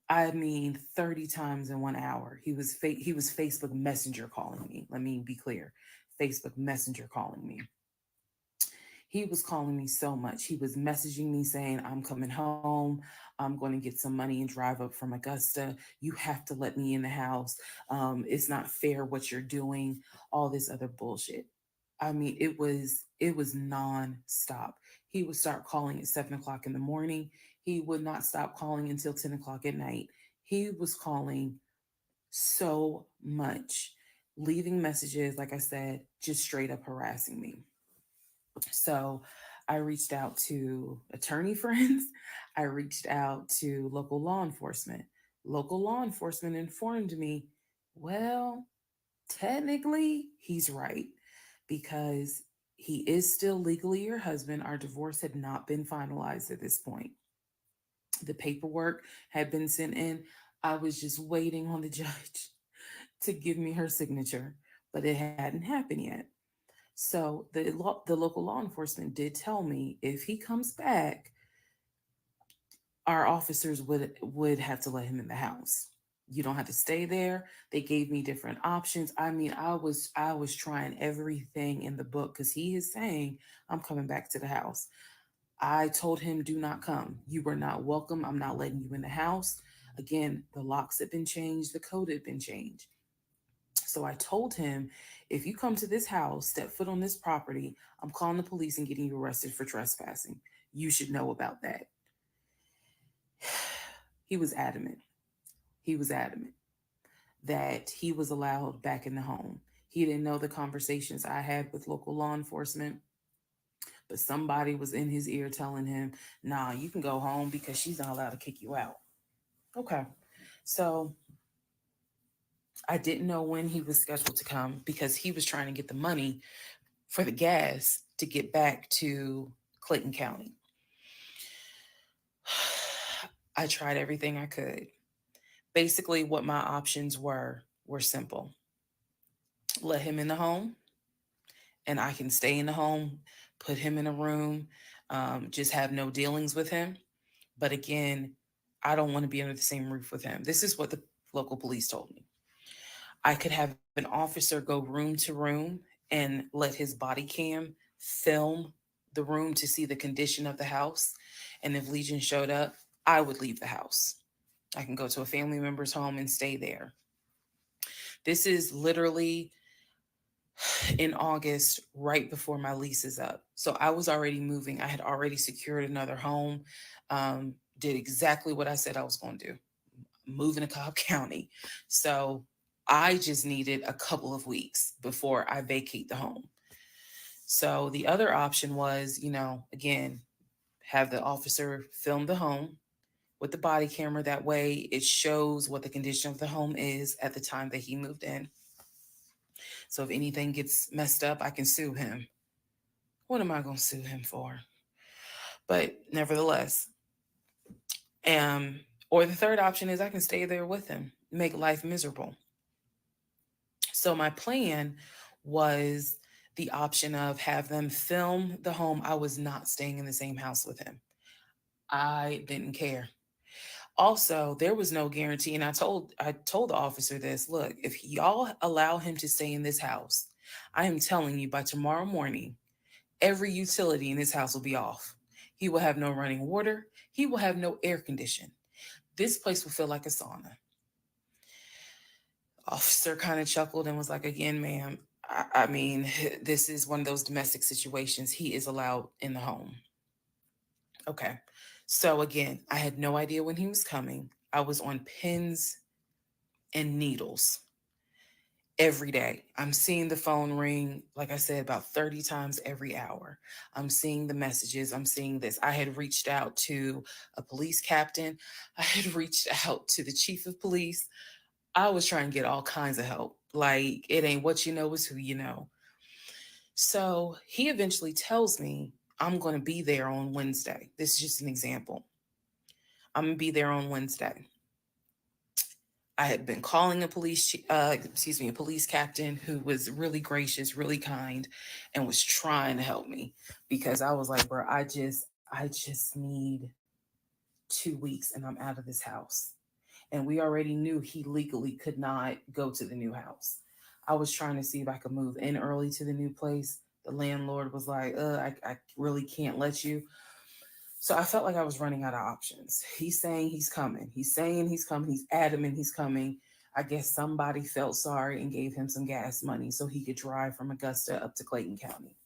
I mean, 30 times in 1 hour. He was Facebook Messenger calling me. Let me be clear. Facebook Messenger calling me. He was calling me so much. He was messaging me saying, I'm coming home. I'm going to get some money and drive up from Augusta. You have to let me in the house. It's not fair what you're doing. All this other bullshit. I mean, it was nonstop. He would start calling at 7 o'clock in the morning. He would not stop calling until 10 o'clock at night. He was calling so much, leaving messages, like I said, just straight up harassing me. So I reached out to attorney friends. I reached out to local law enforcement. Local law enforcement informed me, well, technically, he's right because he is still legally your husband. Our divorce had not been finalized at this point. The paperwork had been sent in. I was just waiting on the judge to give me her signature, but it hadn't happened yet. So the local law enforcement did tell me if he comes back, our officers would have to let him in the house. You don't have to stay there. They gave me different options. I mean, I was trying everything in the book because he is saying I'm coming back to the house. I told him, do not come. You were not welcome. I'm not letting you in the house. Again, the locks had been changed, the code had been changed. So I told him, if you come to this house, step foot on this property, I'm calling the police and getting you arrested for trespassing. You should know about that. He was adamant. He was adamant that he was allowed back in the home. He didn't know the conversations I had with local law enforcement, but somebody was in his ear telling him, nah, you can go home because she's not allowed to kick you out. Okay. So I didn't know when he was scheduled to come because he was trying to get the money for the gas to get back to Clayton County. I tried everything I could. Basically, what my options were simple. Let him in the home, and I can stay in the home, put him in a room, just have no dealings with him. But again, I don't want to be under the same roof with him. This is what the local police told me. I could have an officer go room to room and let his body cam film the room to see the condition of the house. And if Legion showed up, I would leave the house. I can go to a family member's home and stay there. This is literally in August, right before my lease is up. So I was already moving. I had already secured another home, did exactly what I said I was going to do, moving to Cobb County. So I just needed a couple of weeks before I vacate the home. So the other option was, again, have the officer film the home with the body camera. That way it shows what the condition of the home is at the time that he moved in. So if anything gets messed up, I can sue him. What am I going to sue him for? But nevertheless, um, or the third option is I can stay there with him, make life miserable. So my plan was the option of have them film the home. I was not staying in the same house with him. I didn't care. Also, there was no guarantee, and I told the officer this. Look, if y'all allow him to stay in this house, I am telling you by tomorrow morning, every utility in this house will be off. He will have no running water. He will have no air condition. This place will feel like a sauna. Officer kind of chuckled and was like, again, ma'am, I mean, this is one of those domestic situations. He is allowed in the home. Okay. So again, I had no idea when he was coming. I was on pins and needles every day. I'm seeing the phone ring, like I said, about 30 times every hour. I'm seeing the messages. I'm seeing this. I had reached out to a police captain. I had reached out to the chief of police. I was trying to get all kinds of help. Like, it ain't what you know, is who you know. So he eventually tells me, I'm going to be there on Wednesday. This is just an example. I'm going to be there on Wednesday. I had been calling a police captain who was really gracious, really kind, and was trying to help me because I was like, bro, I just need 2 weeks and I'm out of this house. And we already knew he legally could not go to the new house. I was trying to see if I could move in early to the new place. The landlord was like, I really can't let you. So I felt like I was running out of options. He's saying he's coming. He's saying he's coming. He's adamant he's coming. I guess somebody felt sorry and gave him some gas money so he could drive from Augusta up to Clayton County.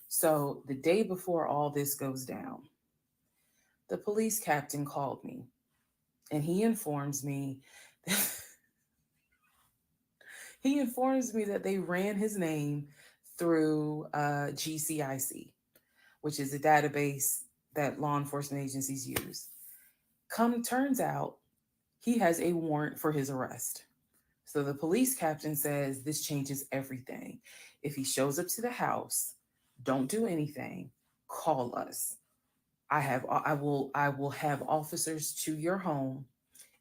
So the day before all this goes down, the police captain called me and he informs me that they ran his name through GCIC, which is a database that law enforcement agencies use. Turns out he has a warrant for his arrest. So the police captain says this changes everything. If he shows up to the house, don't do anything, call us. I will have officers to your home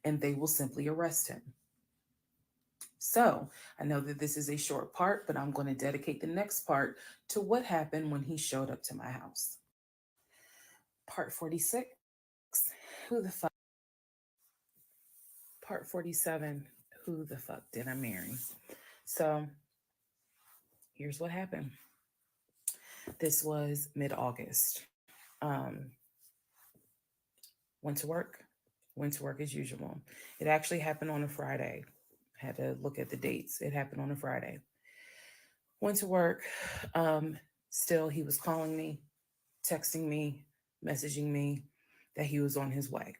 and they will simply arrest him. So I know that this is a short part, but I'm going to dedicate the next part to what happened when he showed up to my house. Part 46. Who the fuck? Part 47. Who the fuck did I marry? So here's what happened. This was mid-August. Went to work. Went to work as usual. It actually happened on a Friday. I had to look at the dates. It happened on a Friday. Went to work. Still, he was calling me, texting me, messaging me that he was on his way.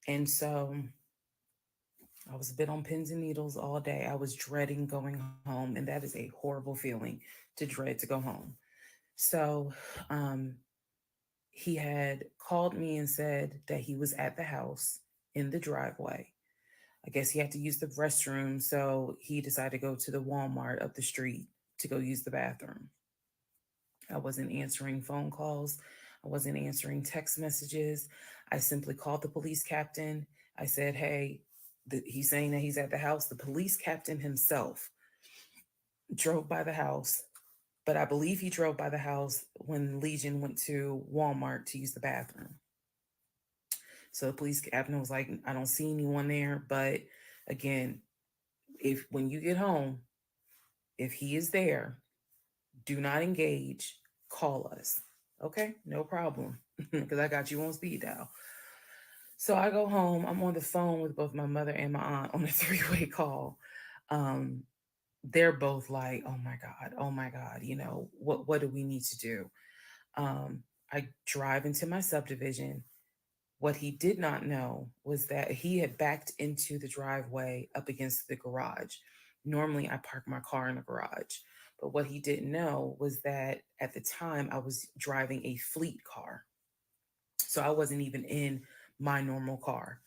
And so I was a bit on pins and needles all day. I was dreading going home, and that is a horrible feeling to dread to go home. So he had called me and said that he was at the house in the driveway. I guess he had to use the restroom, so he decided to go to the Walmart up the street to go use the bathroom. I wasn't answering phone calls. I wasn't answering text messages. I simply called the police captain. I said, hey, he's saying that he's at the house. The police captain himself drove by the house, but I believe he drove by the house when Legion went to Walmart to use the bathroom. So the police captain was like, I don't see anyone there. But again, if when you get home, if he is there, do not engage, call us. Okay, no problem. Because I got you on speed dial. So I go home. I'm on the phone with both my mother and my aunt on a three-way call. Um, they're both like, oh my God, what do we need to do? I drive into my subdivision. What he did not know was that he had backed into the driveway up against the garage. Normally, I park my car in the garage. But what he didn't know was that at the time I was driving a fleet car. So I wasn't even in my normal car.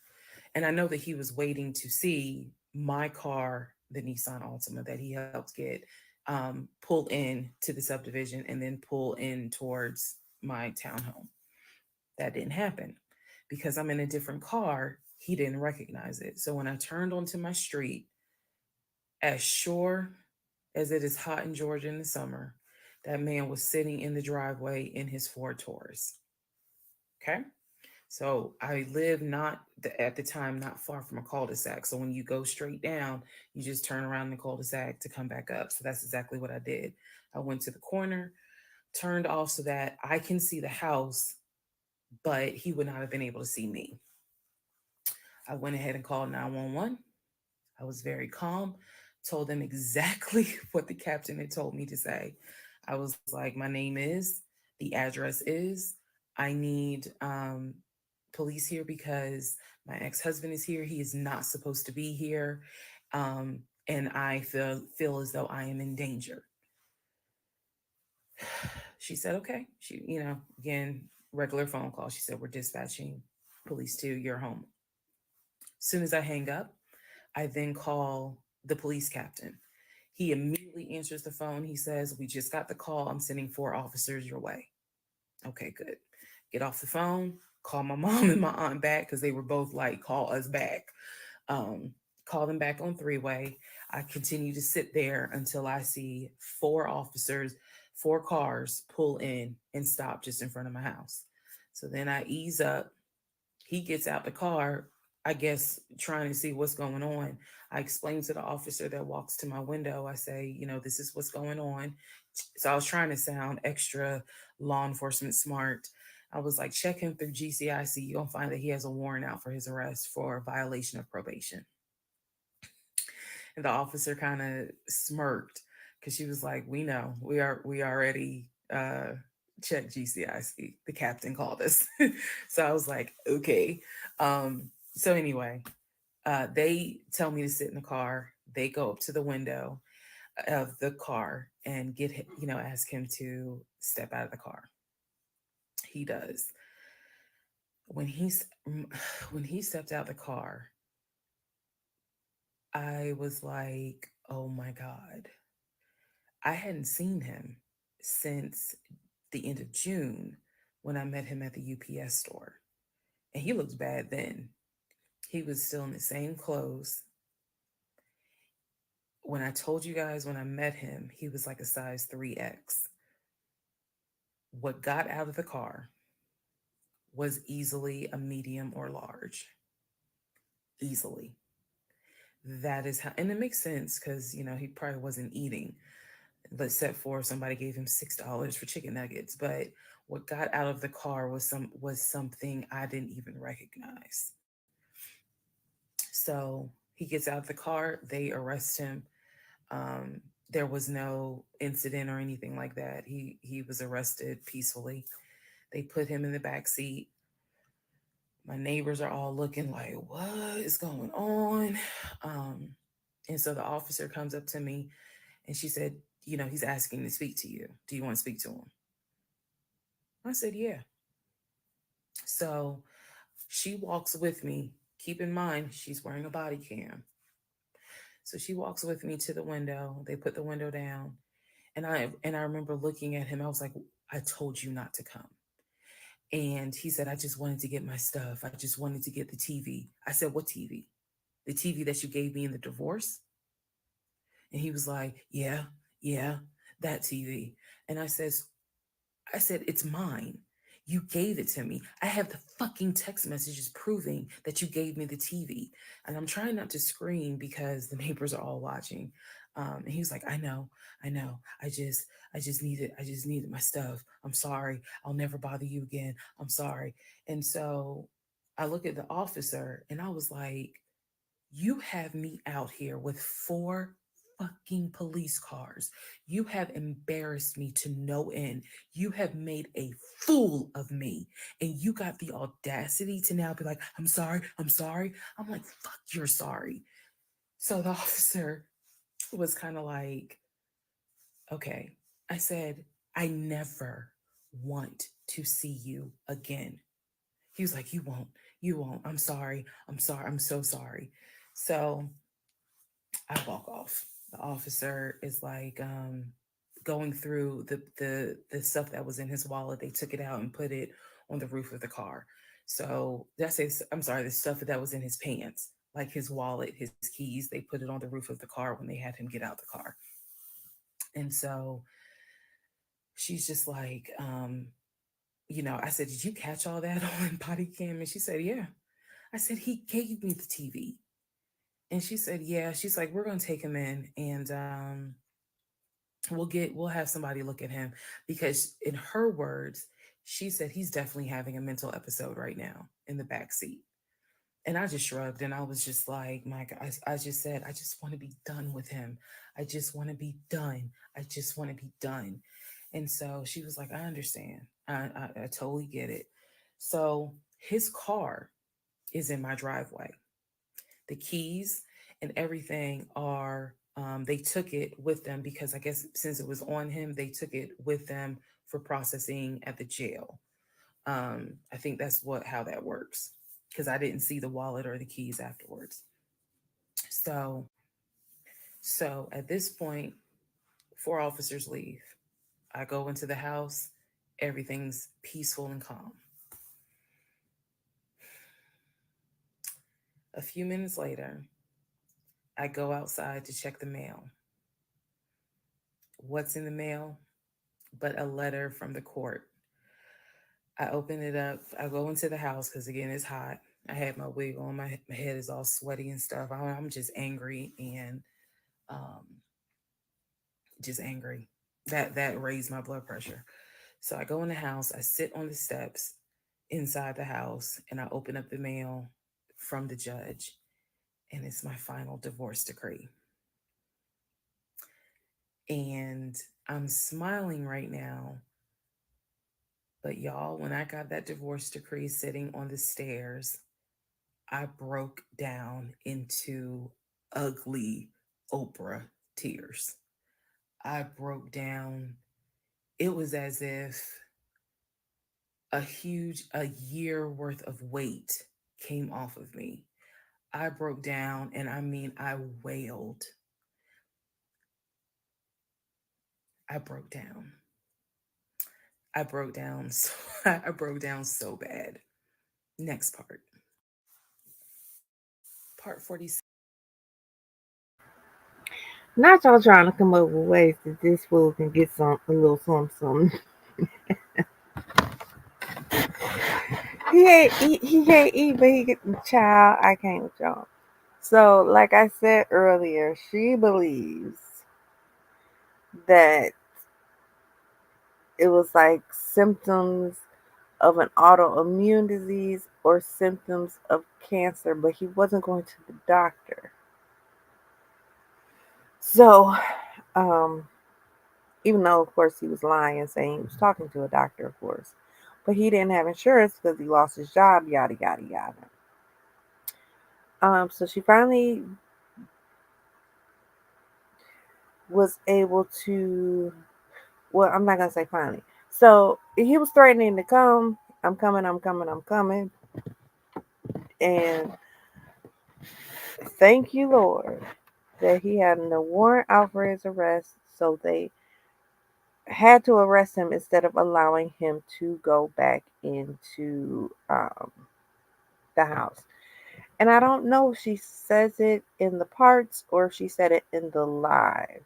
And I know that he was waiting to see my car, the Nissan Altima that he helped get, pull in to the subdivision and then pull in towards my townhome. That didn't happen because I'm in a different car. He didn't recognize it. So when I turned onto my street, as sure as it is hot in Georgia in the summer, that man was sitting in the driveway in his Ford Taurus. Okay. So I live at the time, not far from a cul-de-sac. So when you go straight down, you just turn around the cul-de-sac to come back up. So that's exactly what I did. I went to the corner, turned off so that I can see the house, but he would not have been able to see me. I went ahead and called 911. I was very calm, told them exactly what the captain had told me to say. I was like, my name is, the address is, I need police here because my ex-husband is here. He is not supposed to be here. And I feel as though I am in danger. She said, okay. She, again, regular phone call. She said, we're dispatching police to your home. As soon as I hang up, I then call the police captain. He immediately answers the phone. He says, "We just got the call. I'm sending 4 officers your way." Okay, good. Get off the phone, call my mom and my aunt back because they were both like, "Call us back." Um, call them back on three-way. I continue to sit there until I see 4 officers, 4 cars pull in and stop just in front of my house. So then I ease up. He gets out the car, I guess trying to see what's going on. I explain to the officer that walks to my window, I say, this is what's going on. So I was trying to sound extra law enforcement smart. I was like, check him through GCIC. You're going to find that he has a warrant out for his arrest for violation of probation. And the officer kind of smirked because she was like, "We know. We already checked GCIC. The captain called us." So I was like, "Okay." So anyway, they tell me to sit in the car. They go up to the window of the car and get him, ask him to step out of the car. He does. When he's when he stepped out the car, I was like, "Oh my god." I hadn't seen him since the end of June when I met him at the UPS store. And he looked bad then. He was still in the same clothes. When I told you guys when I met him, he was like a size 3X. What got out of the car was easily a medium or large. Easily. That is how, and it makes sense because, he probably wasn't eating. Except for somebody gave him $6 for chicken nuggets. But what got out of the car was something I didn't even recognize. So he gets out of the car, they arrest him. There was no incident or anything like that. He was arrested peacefully. They put him in the back seat. My neighbors are all looking like, "What is going on?" Um, and so the officer comes up to me and she said, "He's asking to speak to you. Do you want to speak to him?" I said, "Yeah." So she walks with me. Keep in mind, she's wearing a body cam. So she walks with me to the window. They put the window down. And I remember looking at him. I was like, "I told you not to come." And he said, "I just wanted to get my stuff. I just wanted to get the TV." I said, "What TV? The TV that you gave me in the divorce?" And he was like, "Yeah, yeah, that TV." And I said, "It's mine. You gave it to me. I have the fucking text messages proving that you gave me the TV." And I'm trying not to scream because the neighbors are all watching. And he was like, I know. I just needed my stuff. I'm sorry. I'll never bother you again. I'm sorry." And so I look at the officer and I was like, "You have me out here with 4 fucking police cars. You have embarrassed me to no end. You have made a fool of me. And you got the audacity to now be like, 'I'm sorry, I'm sorry.'" I'm like, "Fuck, you're sorry." So the officer was kind of like, "Okay." I said, "I never want to see you again." He was like, You won't. I'm sorry. I'm sorry. I'm so sorry." So I walk off. The officer is like going through the stuff that was in his wallet. They took it out and put it on the roof of the car. So that's it. I'm sorry, the stuff that was in his pants, like his wallet, his keys. They put it on the roof of the car when they had him get out the car. And so she's just like, I said, "Did you catch all that on body cam?" And she said, "Yeah." I said, "He gave me the TV." And she said, "Yeah." She's like, "We're gonna take him in and we'll have somebody look at him," because in her words, she said he's definitely having a mental episode right now in the back seat. And I just shrugged and I was just like, "My God," I just said, "I just want to be done with him. I just want to be done. I just want to be done." And so she was like, "I understand. I totally get it." So his car is in my driveway. The keys and everything are, they took it with them because I guess since it was on him, they took it with them for processing at the jail. I think that's how that works because I didn't see the wallet or the keys afterwards. So So at this point, four officers leave. I go into the house, everything's peaceful and calm. A few minutes later, I go outside to check the mail. What's in the mail but a letter from the court? I open it up. I go into the house because, again, it's hot. I had my wig on. My head is all sweaty and stuff. I'm just angry and um, just angry. That raised my blood pressure. So I go in the house. I sit on the steps inside the house and I open up the mail from the judge. And it's my final divorce decree. And I'm smiling right now. But y'all, when I got that divorce decree sitting on the stairs, I broke down into ugly Oprah tears. I broke down. It was as if a year worth of weight came off of me. I broke down, and I mean, I wailed. I broke down. I broke down. So, I broke down so bad. Next part. Part 46. Not y'all trying to come up with ways that this fool can get some a little something. He can't eat, but he get the child. I can't with y'all. So, like I said earlier, she believes that it was like symptoms of an autoimmune disease or symptoms of cancer, but he wasn't going to the doctor. So, um, even though, of course, he was lying, saying he was talking to a doctor, of course, but he didn't have insurance because he lost his job, yada, yada, yada. So she finally was able to, well, I'm not going to say finally. So he was threatening to come. I'm coming, I'm coming, I'm coming. And thank you, Lord, that he had no warrant out for his arrest. So they had to arrest him instead of allowing him to go back into the house. And I don't know if she says it in the parts or if she said it in the live,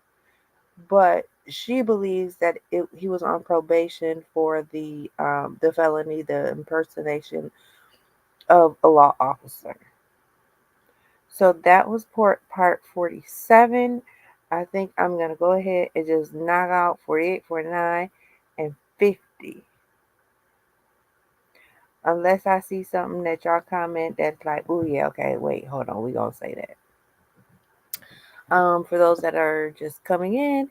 but she believes that he was on probation for the felony, the impersonation of a law officer. So that was part 47. I think I'm going to go ahead and just knock out 48, 49, and 50. Unless I see something that y'all comment that's like, oh yeah, okay, wait, hold on, we gonna say that. For those that are just coming in,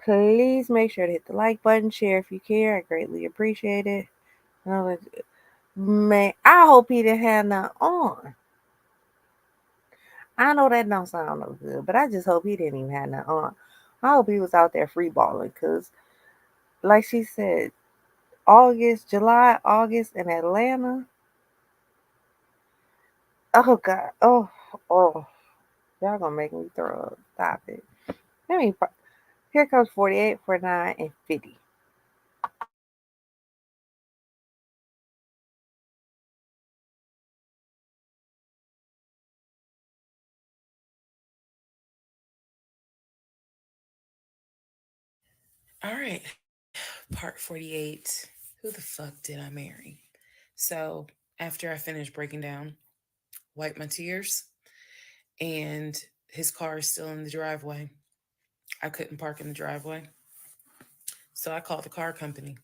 please make sure to hit the like button, share if you care. I greatly appreciate it. Man, I hope he didn't have none on. I know that don't sound no good, but I just hope he didn't even have none on. I hope he was out there free balling because, like she said, July, August in Atlanta. Oh God, oh, y'all gonna make me throw up. Stop it. Let me. Here comes 48, 49, and 50. All right. Part 48. Who the fuck did I marry? So, after I finished breaking down, wipe my tears, and his car is still in the driveway. I couldn't park in the driveway. So I called the car company.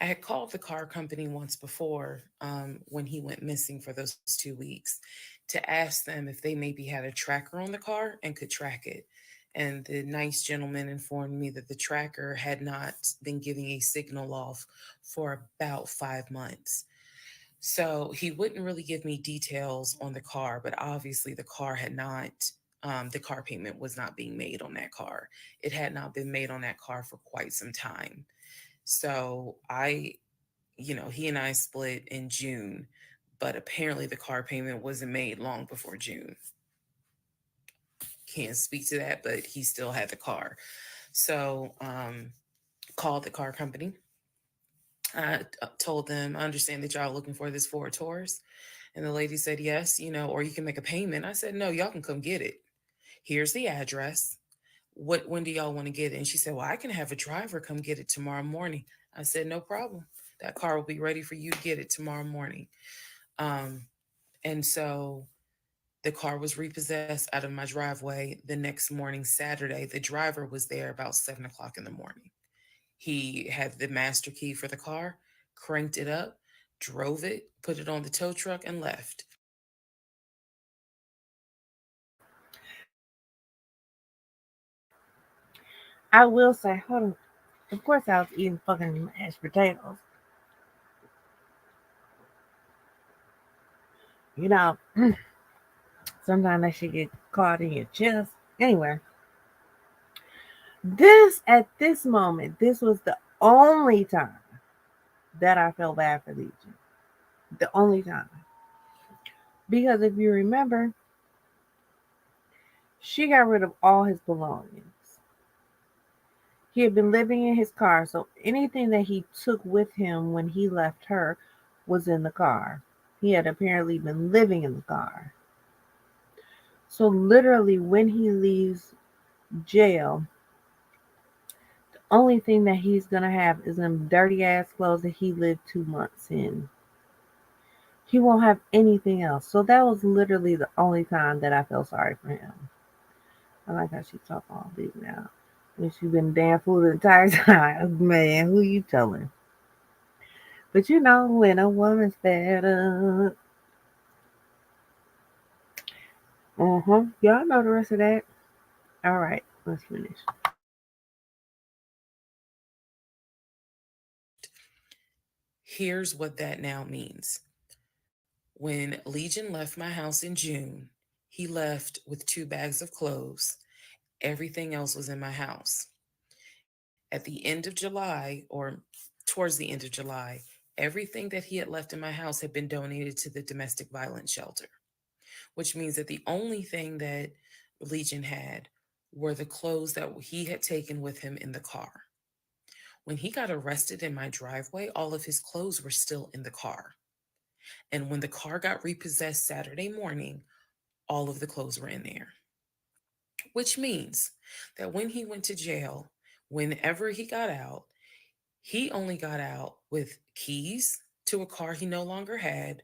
I had called the car company once before when he went missing for those 2 weeks to ask them if they maybe had a tracker on the car and could track it. And the nice gentleman informed me that the tracker had not been giving a signal off for about 5 months. So he wouldn't really give me details on the car, but obviously the car had not, the car payment was not being made on that car. It had not been made on that car for quite some time. So he and I split in June, but apparently the car payment wasn't made long before June. can't speak to that, but he still had the car. So called the car company. I told them, I understand that y'all looking for this Ford Taurus. And the lady said, yes, or you can make a payment. I said, no, y'all can come get it. Here's the address. When do y'all want to get it? And she said, well, I can have a driver come get it tomorrow morning. I said, no problem. That car will be ready for you to get it tomorrow morning. Um, and so the car was repossessed out of my driveway the next morning, Saturday. The driver was there about 7 o'clock in the morning. He had the master key for the car, cranked it up, drove it, put it on the tow truck, and left. I will say, hold on. Of course, I was eating fucking mashed potatoes. You know, sometimes that shit get caught in your chest. Anyway, at this moment, this was the only time that I felt bad for Legion. The only time. Because if you remember, she got rid of all his belongings. He had been living in his car, so anything that he took with him when he left her was in the car. He had apparently been living in the car. So, literally, when he leaves jail, the only thing that he's going to have is them dirty ass clothes that he lived 2 months in. He won't have anything else. So, that was literally the only time that I felt sorry for him. I like how she talk all big now. When she been damn fool the entire time. Man, who you telling? But when a woman's fed up. Y'all know the rest of that. All right, let's finish. Here's what that now means. When Legion left my house in June, he left with 2 bags of clothes. Everything else was in my house. At the end of July, or towards the end of July, everything that he had left in my house had been donated to the domestic violence shelter, which means that the only thing that Legion had were the clothes that he had taken with him in the car. When he got arrested in my driveway, all of his clothes were still in the car. And when the car got repossessed Saturday morning, all of the clothes were in there, which means that when he went to jail, whenever he got out, he only got out with keys to a car he no longer had,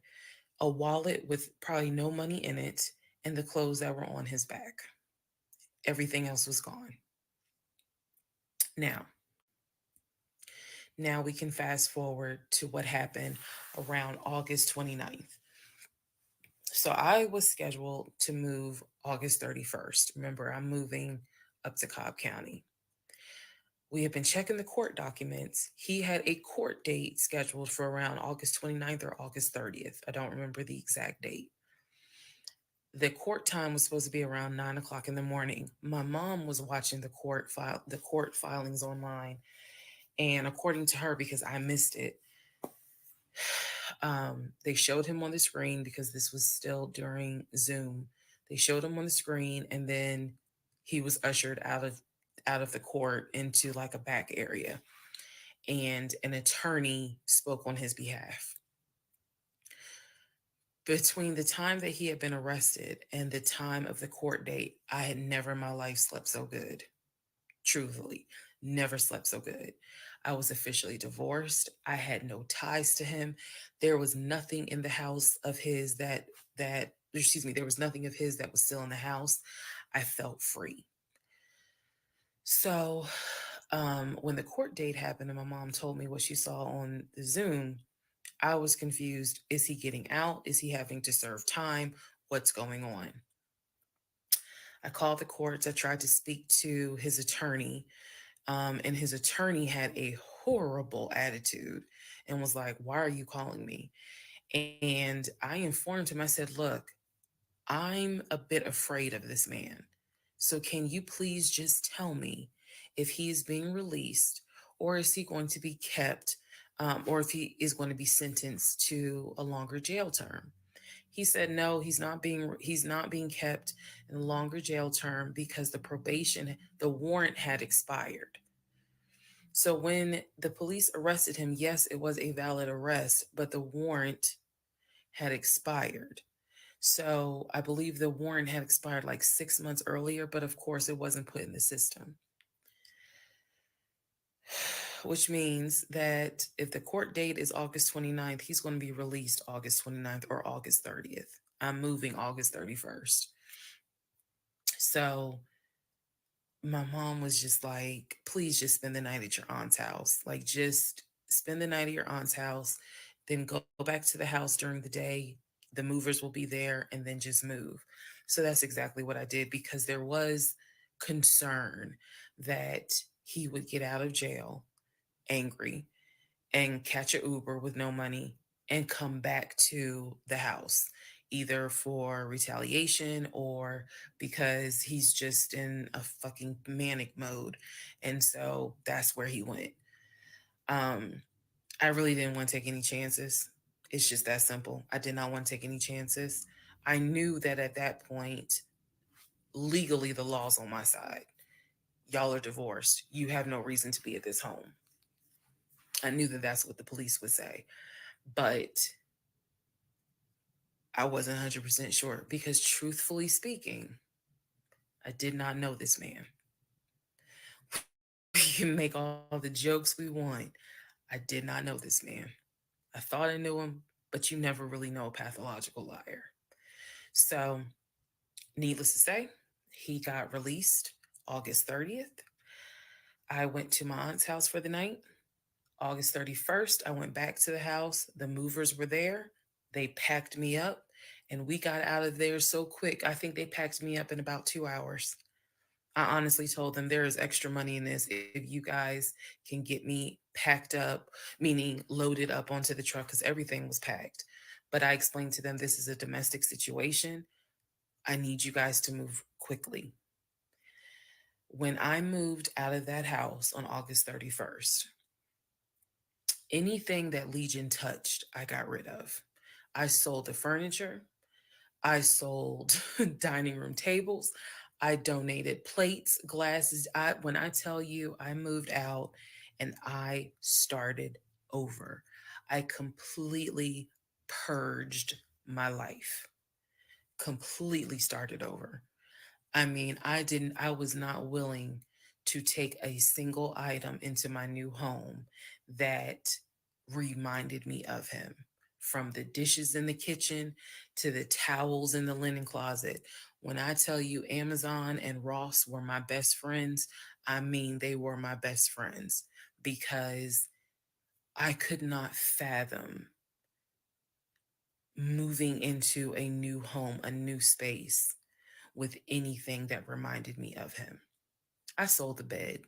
a wallet with probably no money in it, and the clothes that were on his back. Everything else was gone. Now, now we can fast forward to what happened around August 29th. So I was scheduled to move August 31st. Remember, I'm moving up to Cobb County. We had been checking the court documents. He had a court date scheduled for around August 29th or August 30th. I don't remember the exact date. The court time was supposed to be around 9 o'clock in the morning. My mom was watching the court filings online, and according to her, because I missed it, they showed him on the screen because this was still during Zoom. They showed him on the screen, and then he was ushered out of the court into like a back area, and an attorney spoke on his behalf. Between the time that he had been arrested and the time of the court date, I had never in my life slept so good. Truthfully, never slept so good. I was officially divorced. I had no ties to him. There was nothing in the house of his there was nothing of his that was still in the house. I felt free. So, when the court date happened and my mom told me what she saw on the Zoom, I was confused. Is he getting out? Is he having to serve time? What's going on? I called the courts. I tried to speak to his attorney, and his attorney had a horrible attitude and was like, why are you calling me? And I informed him, I said, look, I'm a bit afraid of this man. So can you please just tell me if he is being released, or is he going to be kept, or if he is going to be sentenced to a longer jail term? He said no, he's not being kept in a longer jail term because the warrant had expired. So when the police arrested him, yes, it was a valid arrest, but the warrant had expired. So I believe the warrant had expired like 6 months earlier, but of course it wasn't put in the system. Which means that if the court date is August 29th, he's going to be released August 29th or August 30th. I'm moving August 31st. So my mom was just like, please just spend the night at your aunt's house. Like, just spend the night at your aunt's house, then go back to the house during the day. The movers will be there, and then just move. So that's exactly what I did because there was concern that he would get out of jail angry and catch a Uber with no money and come back to the house, either for retaliation or because he's just in a fucking manic mode. And so that's where he went. Um, I really didn't want to take any chances. It's just that simple. I did not want to take any chances. I knew that at that point, legally, the law's on my side. Y'all are divorced. You have no reason to be at this home. I knew that that's what the police would say. But I wasn't 100% sure because, truthfully speaking, I did not know this man. We can make all the jokes we want. I did not know this man. I thought I knew him, but you never really know a pathological liar. So, needless to say, he got released August 30th. I went to my aunt's house for the night. August 31st, I went back to the house. The movers were there. They packed me up and we got out of there so quick. I think they packed me up in about 2 hours. I honestly told them there is extra money in this if you guys can get me packed up, meaning loaded up onto the truck because everything was packed. But I explained to them this is a domestic situation. I need you guys to move quickly. When I moved out of that house on August 31st, anything that Legion touched, I got rid of. I sold the furniture. I sold dining room tables. I donated plates, glasses. When I tell you I moved out and I started over, I completely purged my life. Completely started over. I mean, I was not willing to take a single item into my new home that reminded me of him. From the dishes in the kitchen to the towels in the linen closet. When I tell you Amazon and Ross were my best friends, I mean, they were my best friends because I could not fathom moving into a new home, a new space with anything that reminded me of him. I sold the bed,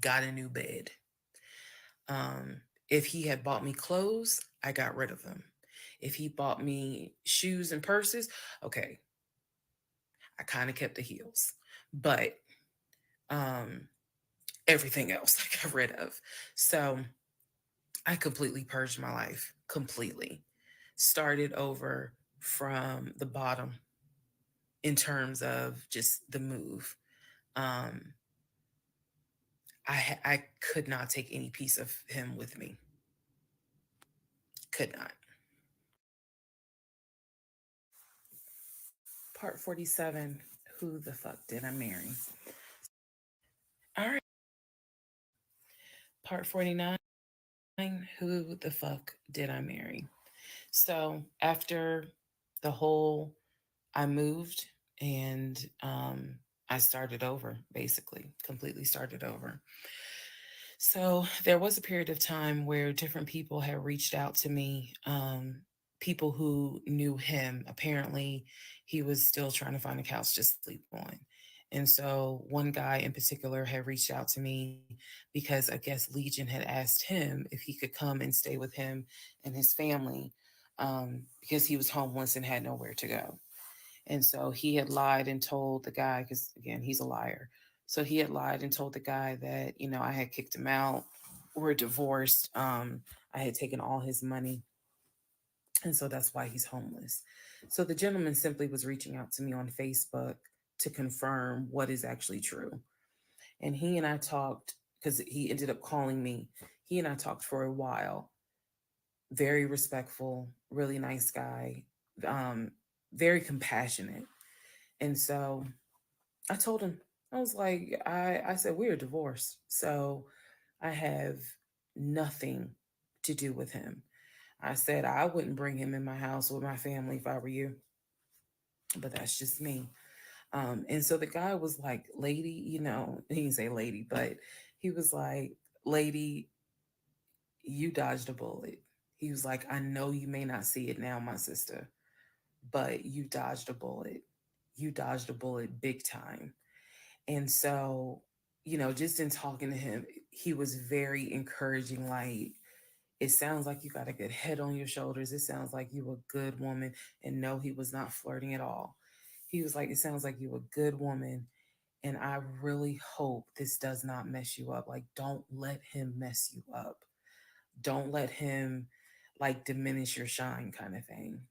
got a new bed. If he had bought me clothes, I got rid of them. If he bought me shoes and purses, okay, I kind of kept the heels. But um, everything else I got rid of. So I completely purged my life, completely. Started over from the bottom in terms of just the move. Um, I could not take any piece of him with me. Could not. Part 47. Who the fuck did I marry? All right. Part 49. Who the fuck did I marry? So after the whole, I moved and I started over, basically, completely started over. So there was a period of time where different people had reached out to me, people who knew him. Apparently, he was still trying to find a couch to sleep on. And so one guy in particular had reached out to me because I guess Legion had asked him if he could come and stay with him and his family because he was homeless and had nowhere to go. And so he had lied and told the guy, because again, he's a liar. So he had lied and told the guy that, I had kicked him out. We're divorced. I had taken all his money. And so that's why he's homeless. So the gentleman simply was reaching out to me on Facebook to confirm what is actually true. And he and I talked because he ended up calling me. He and I talked for a while. Very respectful, really nice guy, um, very compassionate. And so I told him, I was like, I said, we're divorced. So I have nothing to do with him. I said, I wouldn't bring him in my house with my family if I were you, but that's just me. And so the guy was like, lady, he didn't say lady, but he was like, lady, you dodged a bullet. He was like, I know you may not see it now, my sister, but you dodged a bullet. You dodged a bullet big time. And so, just in talking to him, he was very encouraging. Like, it sounds like you got a good head on your shoulders. It sounds like you a good woman. And no, he was not flirting at all. He was like, it sounds like you a good woman. And I really hope this does not mess you up. Like, don't let him mess you up. Don't let him like diminish your shine kind of thing.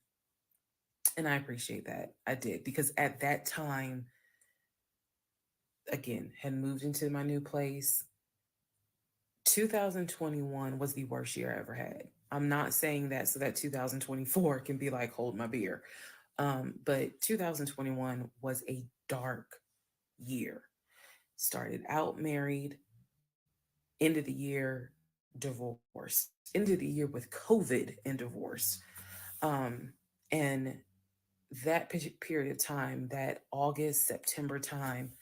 And I appreciate that. I did because at that time, again, had moved into my new place. 2021 was the worst year I ever had. I'm not saying that so that 2024 can be like, hold my beer. But 2021 was a dark year. Started out married, end of the year, divorced, end of the year with COVID and divorce. And that period of time, that August, September time,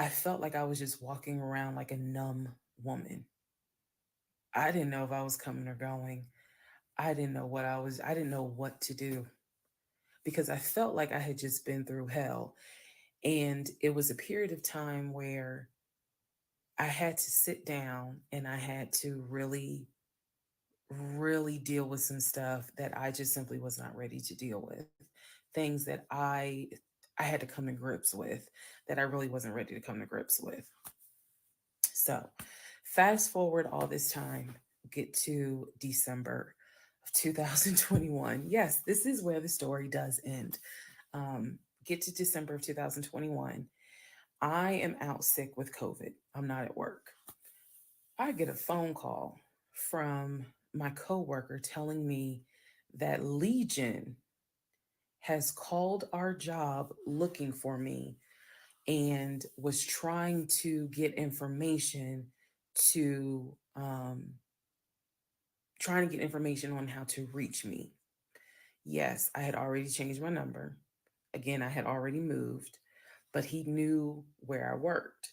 I felt like I was just walking around like a numb woman. I didn't know if I was coming or going. I didn't know what to do because I felt like I had just been through hell. And it was a period of time where I had to sit down and I had to really, really deal with some stuff that I just simply was not ready to deal with. Things that I had to come to grips with that I really wasn't ready to come to grips with. So, fast forward all this time, get to December of 2021. Yes, this is where the story does end. Get to December of 2021. I am out sick with COVID. I'm not at work. I get a phone call from my coworker telling me that Legion has called our job looking for me and was trying to get information to trying to get information on how to reach me. Yes, I had already changed my number. Again, I had already moved, but he knew where I worked.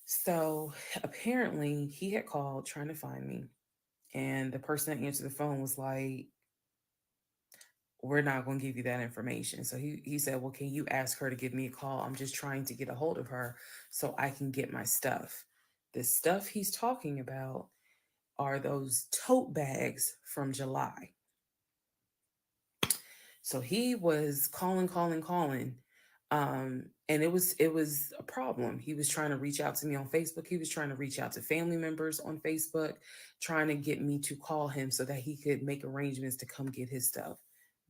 So apparently he had called trying to find me. And the person that answered the phone was like, we're not going to give you that information. So he said, well, can you ask her to give me a call? I'm just trying to get a hold of her so I can get my stuff. The stuff he's talking about are those tote bags from July. So he was calling. And it was a problem. He was trying to reach out to me on Facebook. He was trying to reach out to family members on Facebook, trying to get me to call him so that he could make arrangements to come get his stuff.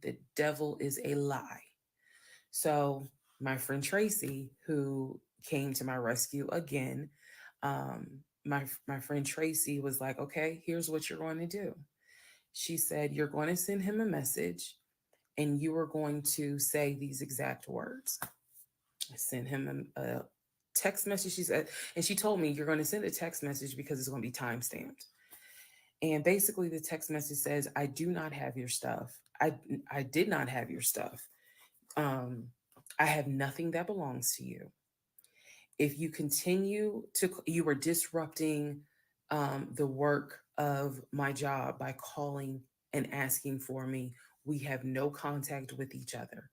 The devil is a lie. So my friend Tracy, who came to my rescue again, my friend Tracy was like, okay, here's what you're going to do. She said, you're going to send him a message and you are going to say these exact words. I sent him a text message. She said, and she told me, you're going to send a text message because it's going to be time stamped. And basically, the text message says, I do not have your stuff. I did not have your stuff. Um, I have nothing that belongs to you. If you continue to, you are disrupting the work of my job by calling and asking for me. We have no contact with each other.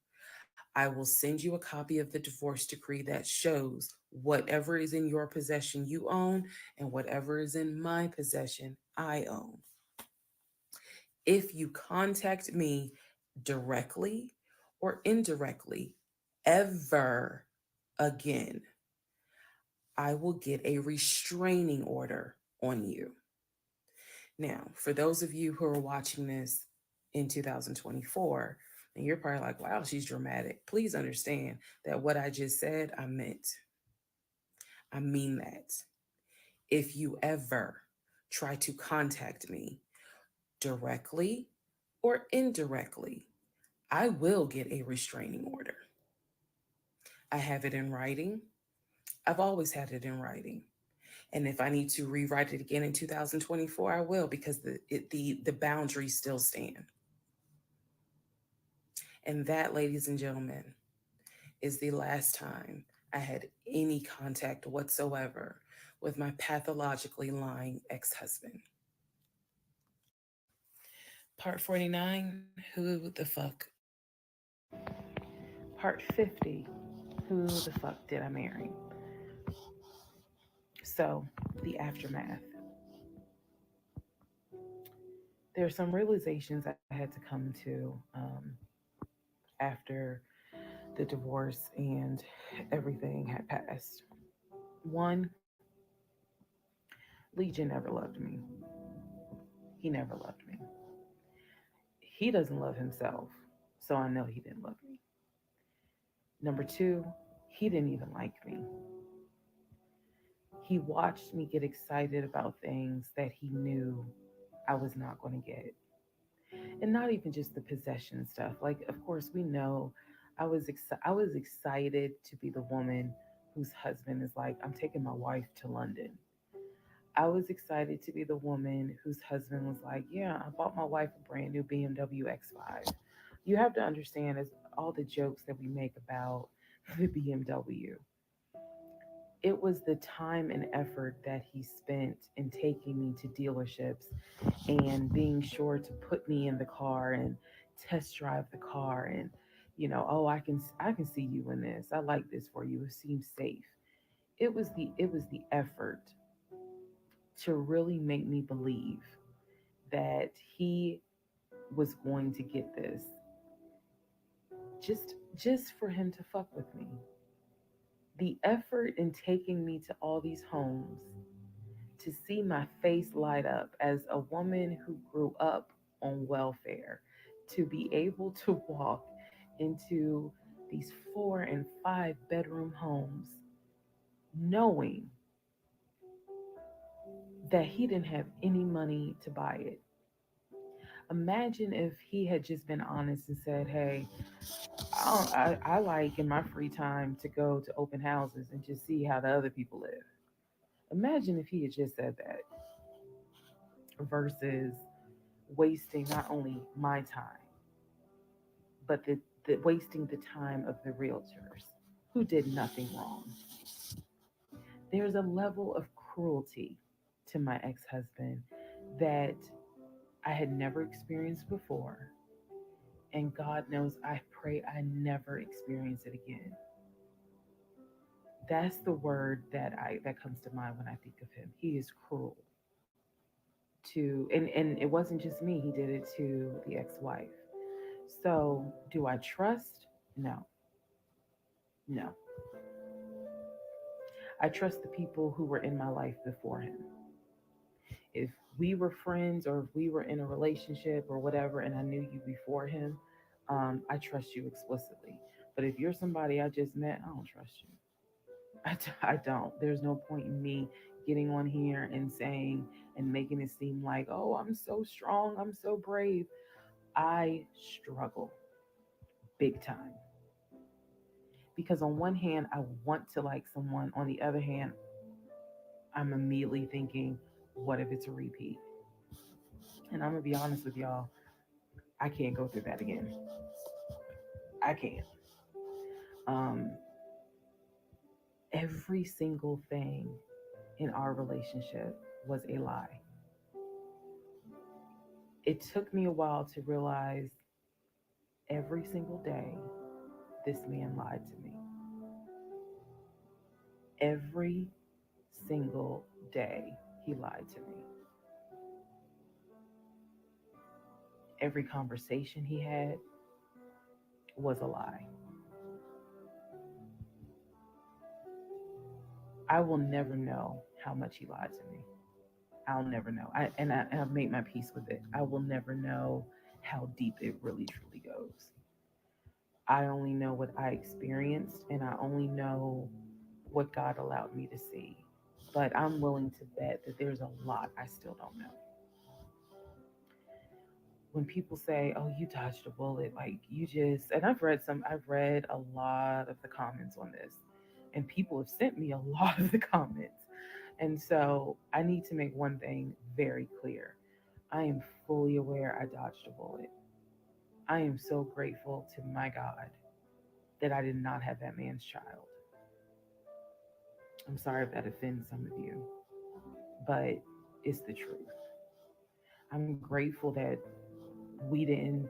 I will send you a copy of the divorce decree that shows whatever is in your possession you own and whatever is in my possession I own. If you contact me directly or indirectly ever again, I will get a restraining order on you. Now, for those of you who are watching this in 2024, and you're probably like, wow, she's dramatic. Please understand that what I just said, I meant. I mean that. If you ever try to contact me directly or indirectly, I will get a restraining order. I have it in writing. I've always had it in writing. And if I need to rewrite it again in 2024, I will, because the boundaries still stand. And that, ladies and gentlemen, is the last time I had any contact whatsoever with my pathologically lying ex-husband. Part 49, who the fuck did I marry? Part 50, who the fuck did I marry? So, the aftermath. There are some realizations I had to come to after the divorce and everything had passed. One, Legion never loved me. He never loved me. He doesn't love himself, so I know he didn't love me. Number two, he didn't even like me. He watched me get excited about things that he knew I was not going to get. And not even just the possession stuff. Like, of course, we know I was excited to be the woman whose husband is like, I'm taking my wife to London. I was excited to be the woman whose husband was like, yeah, I bought my wife a brand new BMW X5. You have to understand, as all the jokes that we make about the BMW, it was the time and effort that he spent in taking me to dealerships and being sure to put me in the car and test drive the car, and oh, I can see you in this, I like this for you, it seems safe. It was the effort to really make me believe that he was going to get this, just for him to fuck with me. The effort in taking me to all these homes, to see my face light up as a woman who grew up on welfare, to be able to walk into these 4 and 5 bedroom homes knowing that he didn't have any money to buy it. Imagine if he had just been honest and said, hey, I like in my free time to go to open houses and just see how the other people live. Imagine if he had just said that versus wasting not only my time, but the wasting the time of the realtors who did nothing wrong. There's a level of cruelty to my ex husband that I had never experienced before. And God knows I pray I never experience it again. That's the word that comes to mind when I think of him. He is cruel to, and it wasn't just me, he did it to the ex-wife. So do I trust? No. No. I trust the people who were in my life before him. If we were friends or if we were in a relationship or whatever and I knew you before him, I trust you explicitly. But if you're somebody I just met, I don't trust you. I don't. There's no point in me getting on here and saying and making it seem like, oh, I'm so strong, I'm so brave. I struggle big time. Because on one hand, I want to like someone. On the other hand, I'm immediately thinking, what if it's a repeat? And I'm going to be honest with y'all, I can't go through that again. I can't. Um, every single thing in our relationship was a lie. It took me a while to realize every single day this man lied to me. Every single day he lied to me. Every conversation he had was a lie. I will never know how much he lied to me. I'll never know. I've made my peace with it. I will never know how deep it really truly goes. I only know what I experienced, and I only know what God allowed me to see. But I'm willing to bet that there's a lot I still don't know. When people say, "Oh, you dodged a bullet," like you just, and I've read a lot of the comments on this, and people have sent me a lot of the comments. And so I need to make one thing very clear. I am fully aware I dodged a bullet. I am so grateful to my God that I did not have that man's child. I'm sorry if that offends some of you, but it's the truth. I'm grateful that we didn't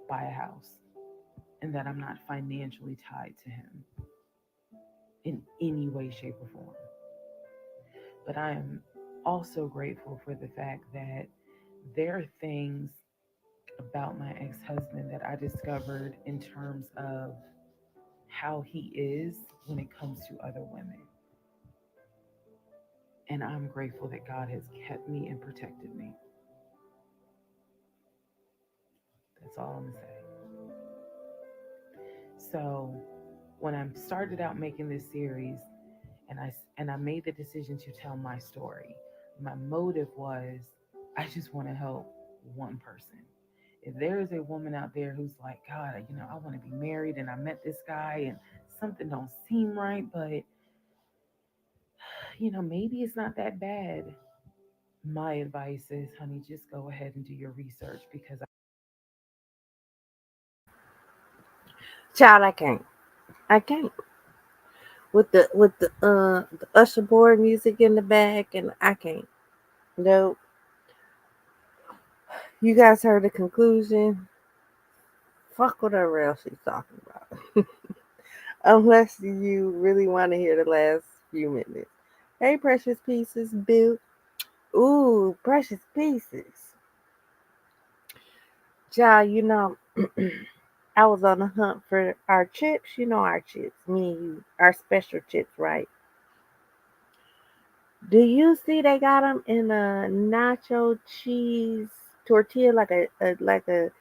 buy a house and that I'm not financially tied to him in any way, shape, or form. But I am also grateful for the fact that there are things about my ex husband that I discovered in terms of how he is when it comes to other women. And I'm grateful that God has kept me and protected me. That's all I'm going to say. So when I started out making this series and I made the decision to tell my story, my motive was I just want to help one person. If there is a woman out there who's like, God, I want to be married and I met this guy and something don't seem right, but maybe it's not that bad. My advice is, honey, just go ahead and do your research because Child, I can't. I can't. With the usher board music in the back, and I can't. Nope. You guys heard the conclusion. Fuck whatever else she's talking about. Unless you really want to hear the last few minutes. Hey, precious pieces, Bill. Ooh, precious pieces. Child, I was on the hunt for our chips. You know our chips. Me and you. Our special chips, right? Do you see they got them in a nacho cheese tortilla, like a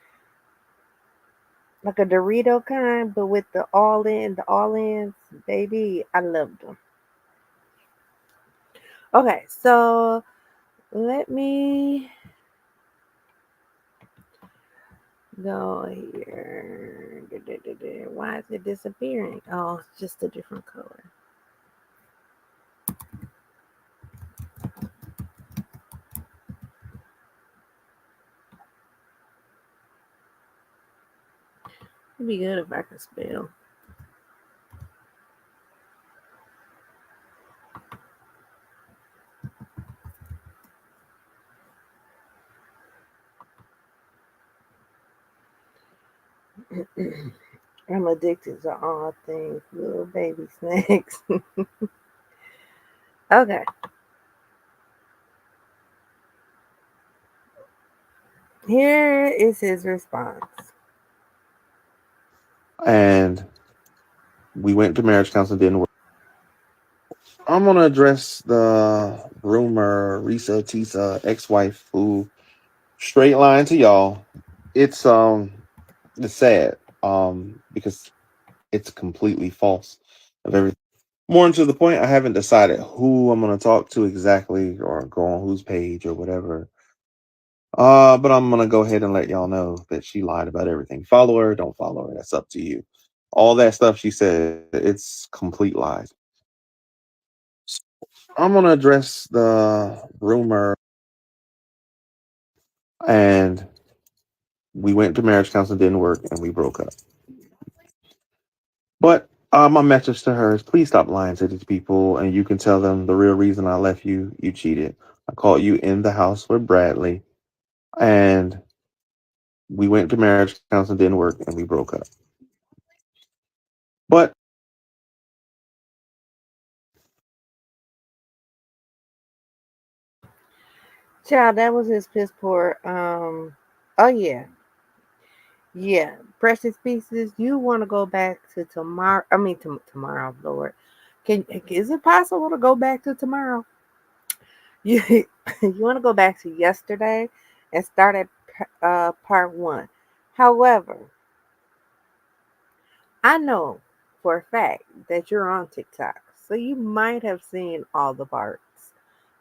Dorito kind, but with the all ins, baby. I loved them. Okay, so let me go here. Why is it disappearing? Oh, it's just a different color. It'd be good if I could spell. I'm addicted to all things little baby snacks. Okay, here is his response. And we went to marriage counseling, didn't work. I'm gonna address the rumor Risa Tisa ex-wife who straight line to y'all. It's it's sad because it's completely false of everything. More to the point, I haven't decided who I'm gonna talk to exactly or go on whose page or whatever. But I'm gonna go ahead and let y'all know that she lied about everything. Follow her, don't follow her. That's up to you. All that stuff she said, it's complete lies. I'm gonna address the rumor, and we went to marriage counseling, didn't work, and we broke up. But my message to her is please stop lying to these people, and you can tell them the real reason I left you. You cheated. I caught you in the house with Bradley, and we went to marriage counseling, didn't work, and we broke up. But Child, that was his piss poor. Oh yeah, yeah. Precious pieces. You want to go back to tomorrow? I mean, tomorrow, Lord. Is it possible to go back to tomorrow? You you want to go back to yesterday and start at part one. However, I know for a fact that you're on TikTok, so you might have seen all the parts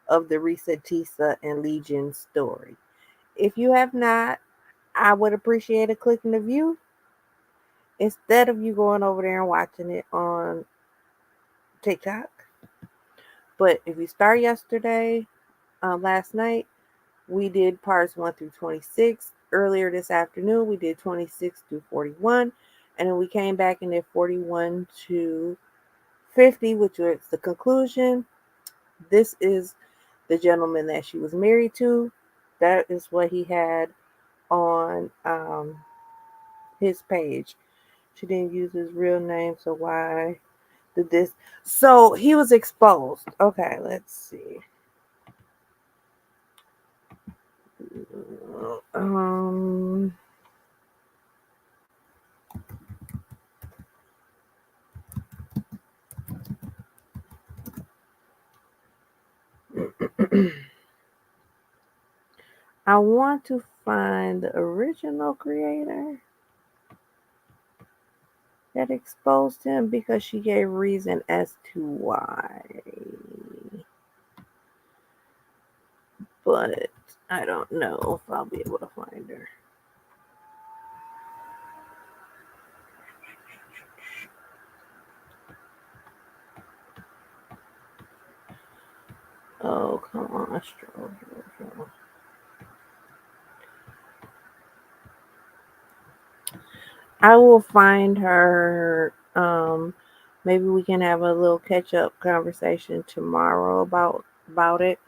of the ReesaTeesa and Legion story. If you have not, I would appreciate a click in the view instead of you going over there and watching it on TikTok. But if you start yesterday, last night, we did parts 1 through 26. Earlier this afternoon, we did 26 through 41. And then we came back and did 41 to 50, which was the conclusion. This is the gentleman that she was married to. That is what he had on his page. She didn't use his real name, so why did this? So he was exposed. Okay, let's see. Um, I want to find the original creator that exposed him because she gave reason as to why. But I don't know if I'll be able to find her. Oh, come on, scroll. I will find her. Maybe we can have a little catch up conversation tomorrow about it.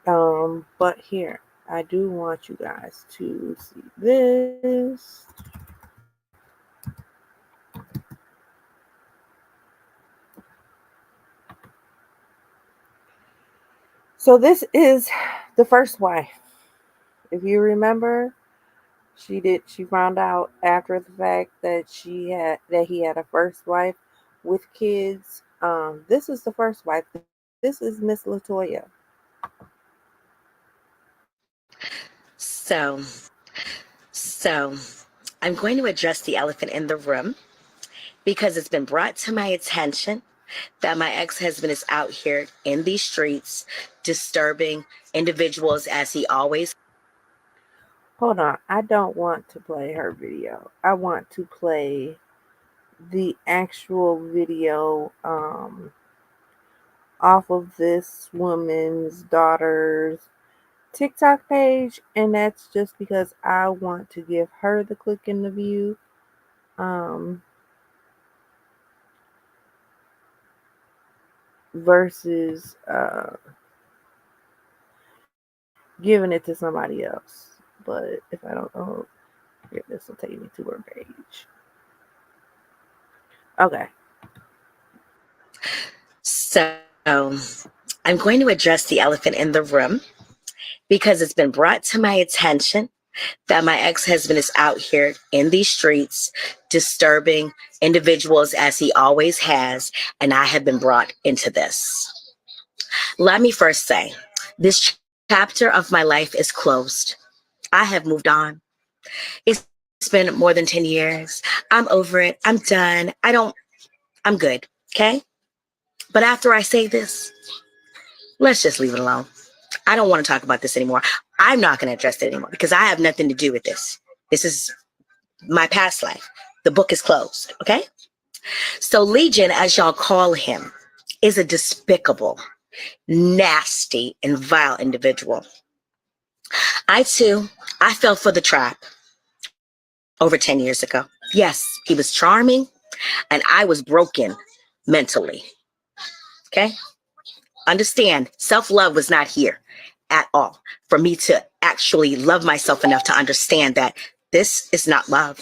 But here, I do want you guys to see this. So this is the first wife. If you remember, she found out after the fact that he had a first wife with kids. This is the first wife. This is Miss Latoya. So, so I'm going to address the elephant in the room because it's been brought to my attention that my ex-husband is out here in these streets disturbing individuals as he always. Hold on, I don't want to play her video. I want to play the actual video off of this woman's daughter's TikTok page, and that's just because I want to give her the click in the view. Versus giving it to somebody else. But if I don't know, here, this will take me to her page. Okay. So I'm going to address the elephant in the room because it's been brought to my attention that my ex-husband is out here in these streets disturbing individuals as he always has, and I have been brought into this. Let me first say, this chapter of my life is closed. I have moved on. It's been more than 10 years. I'm over it. I'm done. I'm good. Okay. But after I say this, let's just leave it alone. I don't want to talk about this anymore. I'm not going to address it anymore because I have nothing to do with this. This is my past life. The book is closed. Okay. So Legion, as y'all call him, is a despicable, nasty, and vile individual. I too, I fell for the trap over 10 years ago. Yes, he was charming and I was broken mentally. Okay. Understand, self-love was not here at all for me to actually love myself enough to understand that this is not love.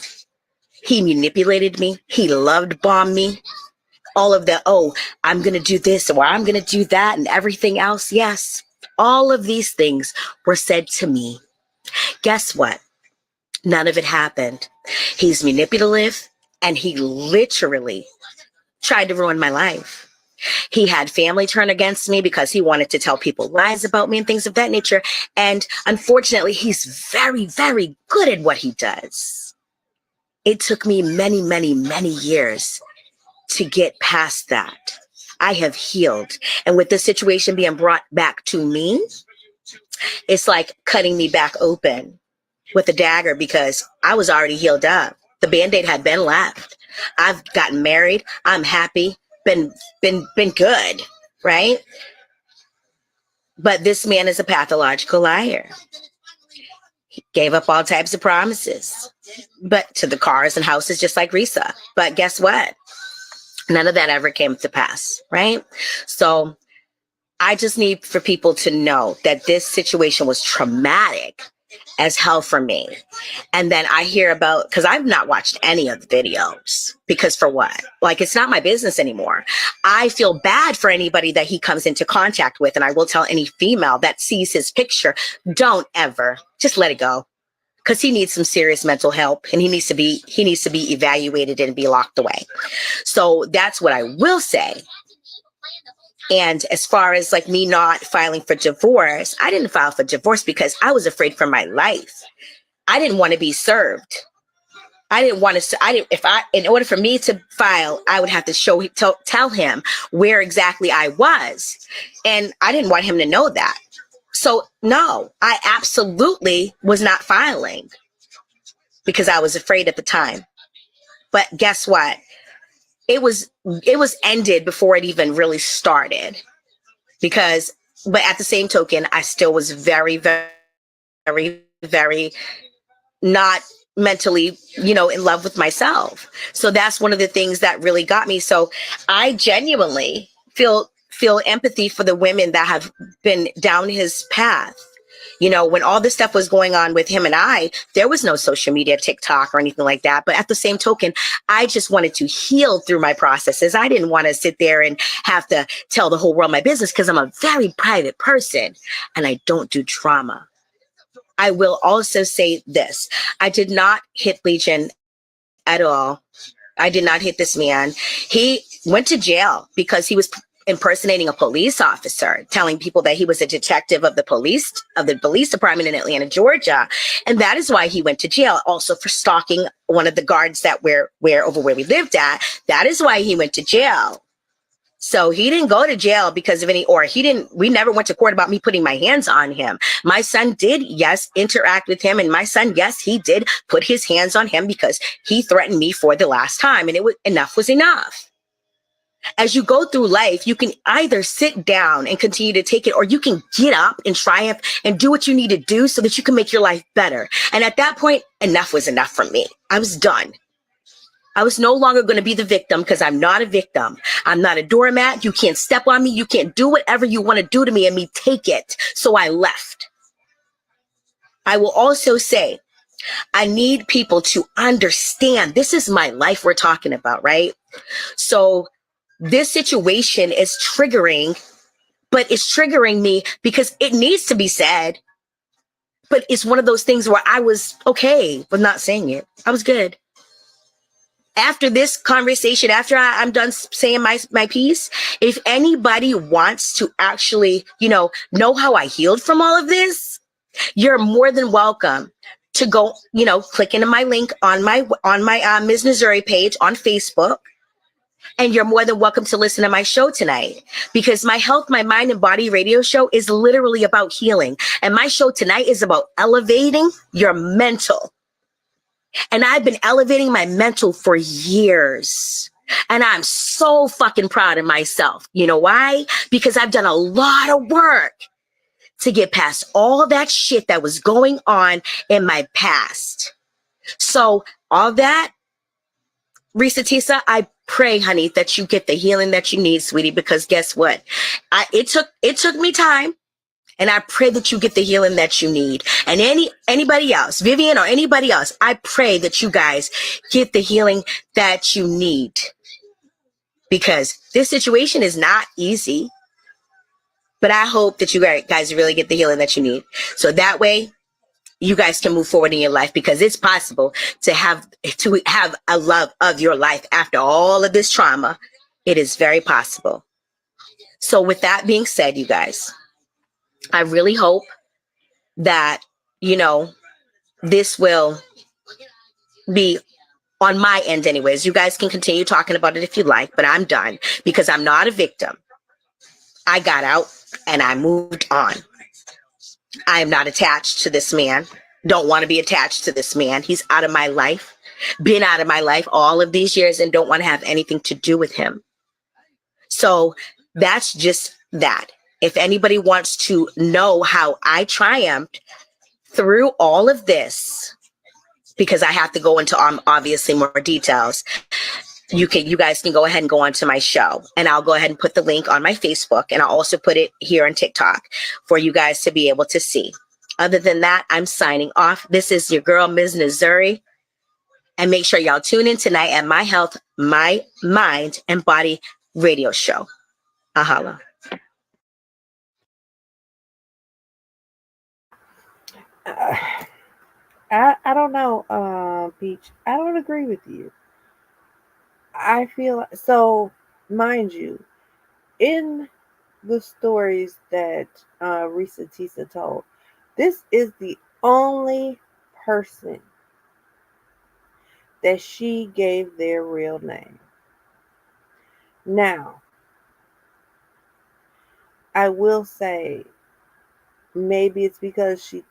He manipulated me. He loved bombed me. All of that, oh, I'm going to do this or I'm going to do that and everything else. Yes, all of these things were said to me. Guess what? None of it happened. He's manipulative and he literally tried to ruin my life. He had family turn against me because he wanted to tell people lies about me and things of that nature. And unfortunately, he's very, very good at what he does. It took me many, many, many years to get past that. I have healed. And with this situation being brought back to me, it's like cutting me back open with a dagger because I was already healed up. The Band-Aid had been left. I've gotten married. I'm happy. Been good, right? But this man is a pathological liar. He gave up all types of promises, but to the cars and houses, just like Reesa. But guess what? None of that ever came to pass, right? So I just need for people to know that this situation was traumatic as hell for me. And then I hear about, because I've not watched any of the videos, because for what? Like, it's not my business anymore. I feel bad for anybody that he comes into contact with. And I will tell any female that sees his picture, don't ever, just let it go. Because he needs some serious mental help and he needs to be evaluated and be locked away. So that's what I will say. And as far as like me not filing for divorce, I didn't file for divorce because I was afraid for my life. I didn't want to be served. In order for me to file, I would have to tell him where exactly I was. And I didn't want him to know that. So no, I absolutely was not filing because I was afraid at the time. But guess what? It was ended before it even really started but at the same token, I still was very, very, very, very not mentally, in love with myself. So that's one of the things that really got me. So I genuinely feel empathy for the women that have been down his path. When all this stuff was going on with him and I, there was no social media, TikTok or anything like that. But at the same token, I just wanted to heal through my processes. I didn't want to sit there and have to tell the whole world my business because I'm a very private person and I don't do drama. I will also say this. I did not hit Legion at all. I did not hit this man. He went to jail because he was impersonating a police officer, telling people that he was a detective of the police department in Atlanta, Georgia. And that is why he went to jail. Also for stalking one of the guards that were over where we lived at. That is why he went to jail. So he didn't go to jail because of we never went to court about me putting my hands on him. My son did, yes, interact with him. And my son, yes, he did put his hands on him because he threatened me for the last time. And enough was enough. As you go through life, you can either sit down and continue to take it, or you can get up and triumph and do what you need to do so that you can make your life better. And at that point, enough was enough for me. I was done. I was no longer going to be the victim because I'm not a victim. I'm not a doormat. You can't step on me. You can't do whatever you want to do to me and me take it. So I left. I will also say, I need people to understand this is my life we're talking about, right? So this situation is triggering, but it's triggering me because it needs to be said. But it's one of those things where I was okay with not saying it. I was good. After this conversation, after I'm done saying my piece, if anybody wants to actually, know how I healed from all of this, you're more than welcome to go, click into my link on my Ms. Missouri page on Facebook. And you're more than welcome to listen to my show tonight because my Health, My Mind and Body radio show is literally about healing. And my show tonight is about elevating your mental. And I've been elevating my mental for years. And I'm so fucking proud of myself. You know why? Because I've done a lot of work to get past all that shit that was going on in my past. So all that, ReesaMTeesa, I pray, honey, that you get the healing that you need, sweetie, because guess what? It took me time, and I pray that you get the healing that you need. And anybody else, Vivian or anybody else, I pray that you guys get the healing that you need because this situation is not easy. But I hope that you guys really get the healing that you need. So that way, you guys can move forward in your life because it's possible to have a love of your life after all of this trauma. It is very possible. So with that being said, you guys, I really hope that, you know, this will be on my end anyways. You guys can continue talking about it if you like, but I'm done because I'm not a victim. I got out and I moved on. I am not attached to this man. Don't want to be attached to this man. He's out of my life, been out of my life all of these years, and don't want to have anything to do with him. So that's just that. If anybody wants to know how I triumphed through all of this, because I have to go into obviously more details, you guys can go ahead and go onto my show, and I'll go ahead and put the link on my Facebook, and I'll also put it here on TikTok for you guys to be able to see. Other than that, I'm signing off. This is your girl, Ms. Missouri. And make sure y'all tune in tonight at My Health, My Mind, and Body radio show. Ahala. I don't know, Peach. I don't agree with you. I feel so, mind you, in the stories that ReesaMTeesa told, this is the only person that she gave their real name. Now, I will say maybe it's because she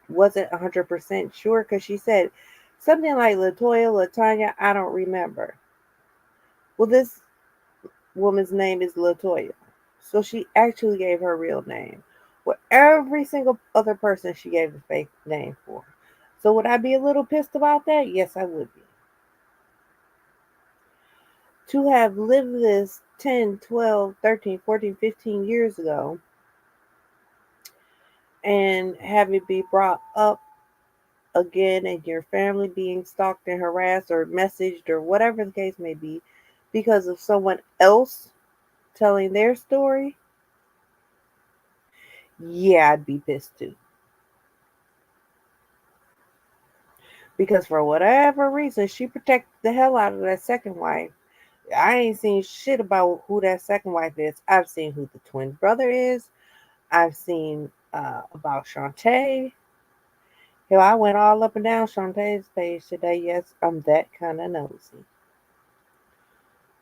wasn't 100% sure, because she said something like Latoya, Latanya, I don't remember. Well, this woman's name is Latoya. So she actually gave her real name. Well, every single other person she gave a fake name for. So would I be a little pissed about that? Yes, I would be. To have lived this 10, 12, 13, 14, 15 years ago and have it be brought up again and your family being stalked and harassed or messaged or whatever the case may be because of someone else telling their story, yeah, I'd be pissed too. Because for whatever reason, she protected the hell out of that second wife. I ain't seen shit about who that second wife is. I've seen who the twin brother is. I've seen about Shantae. Hell, I went all up and down Shantae's page today. Yes, I'm that kind of nosy.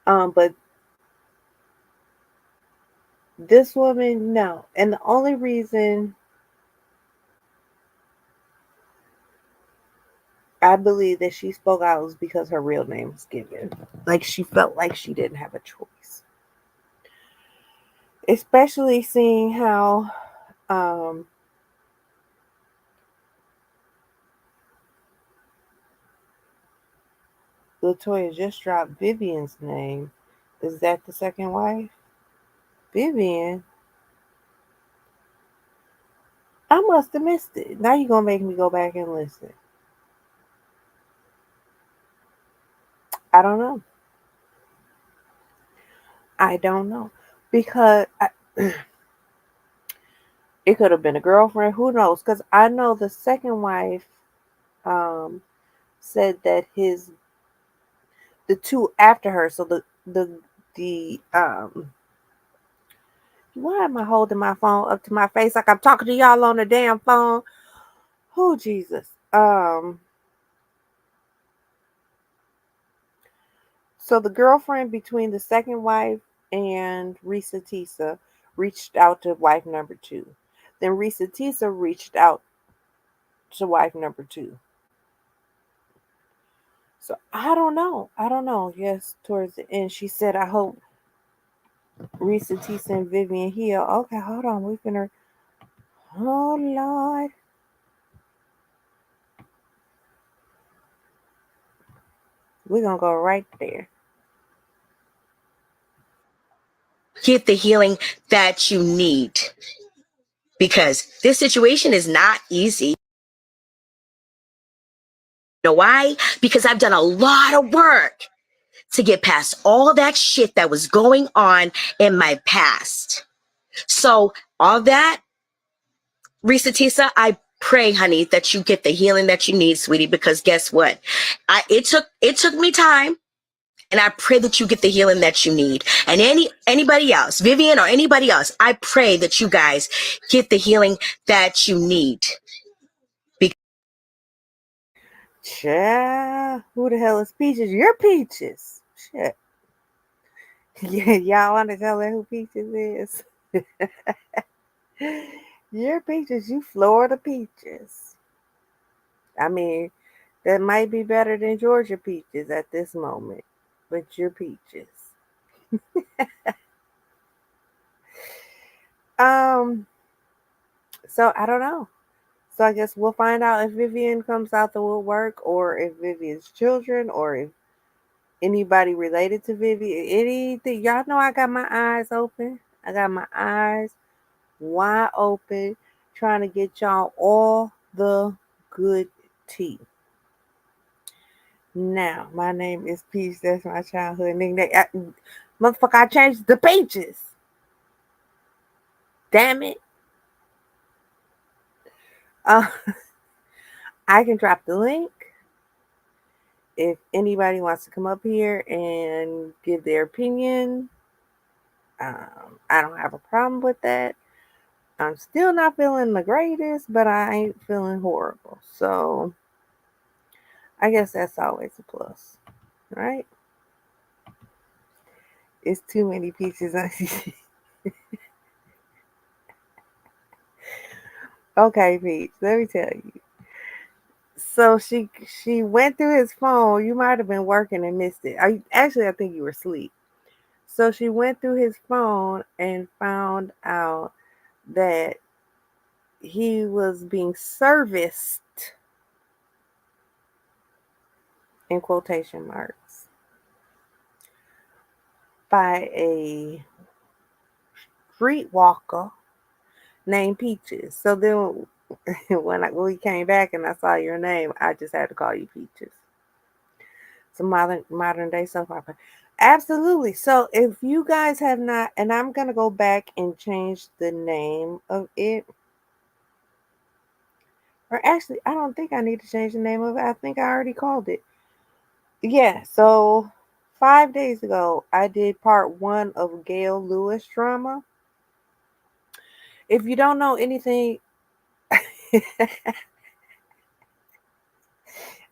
But this woman, no. And the only reason I believe that she spoke out was because her real name was given. Like she felt like she didn't have a choice. Especially seeing how Latoya just dropped Vivian's name. Is that the second wife? Vivian? I must have missed it. Now you're going to make me go back and listen. I don't know. I don't know. Because it could have been a girlfriend. Who knows? Because I know the second wife said that the two after her, so the why am I holding my phone up to my face like I'm talking to y'all on the damn phone? Oh Jesus. So the girlfriend between the second wife and ReesaMTeesa reached out to wife number 2. Then ReesaMTeesa reached out to wife number 2. So I don't know. I don't know. Yes, towards the end, she said, I hope ReesaMTeesa and Vivian heal. Okay, hold on. We're gonna. Oh Lord. We're gonna go right there. Get the healing that you need, because this situation is not easy. You know why? Because I've done a lot of work to get past all that shit that was going on in my past. So all that, ReesaMTeesa, I pray, honey, that you get the healing that you need, sweetie, because guess what? It took me time. And I pray that you get the healing that you need. And anybody else, Vivian or anybody else, I pray that you guys get the healing that you need. Child, who the hell is Peaches? You're Peaches. Shit. Yeah, y'all want to tell her who Peaches is? You're Peaches. You Florida Peaches. I mean, that might be better than Georgia Peaches at this moment, but you're Peaches. Um, so I don't know. So I guess we'll find out if Vivian comes out the woodwork, or if Vivian's children, or if anybody related to Vivian. Anything. Y'all know I got my eyes open. I got my eyes wide open, trying to get y'all all the good tea. Now, my name is Peach. That's my childhood nickname. Motherfucker, I changed the Peaches. Damn it. Uh, I can drop the link if anybody wants to come up here and give their opinion. I don't have a problem with that. I'm still not feeling the greatest, but I ain't feeling horrible. So I guess that's always a plus, right? It's too many Peaches. Okay, Peach, let me tell you. So she went through his phone. You might have been working and missed it. I think you were asleep. So she went through his phone and found out that he was being serviced, in quotation marks, by a streetwalker named Peaches. So then when we came back and I saw your name, I just had to call you Peaches. It's a modern day soap opera. Absolutely. So if you guys have not, and I'm gonna go back and change the name of it. Or actually, I don't think I need to change the name of it. I think I already called it. Yeah, so 5 days ago, I did part 1 of Gail Lewis drama. If you don't know anything,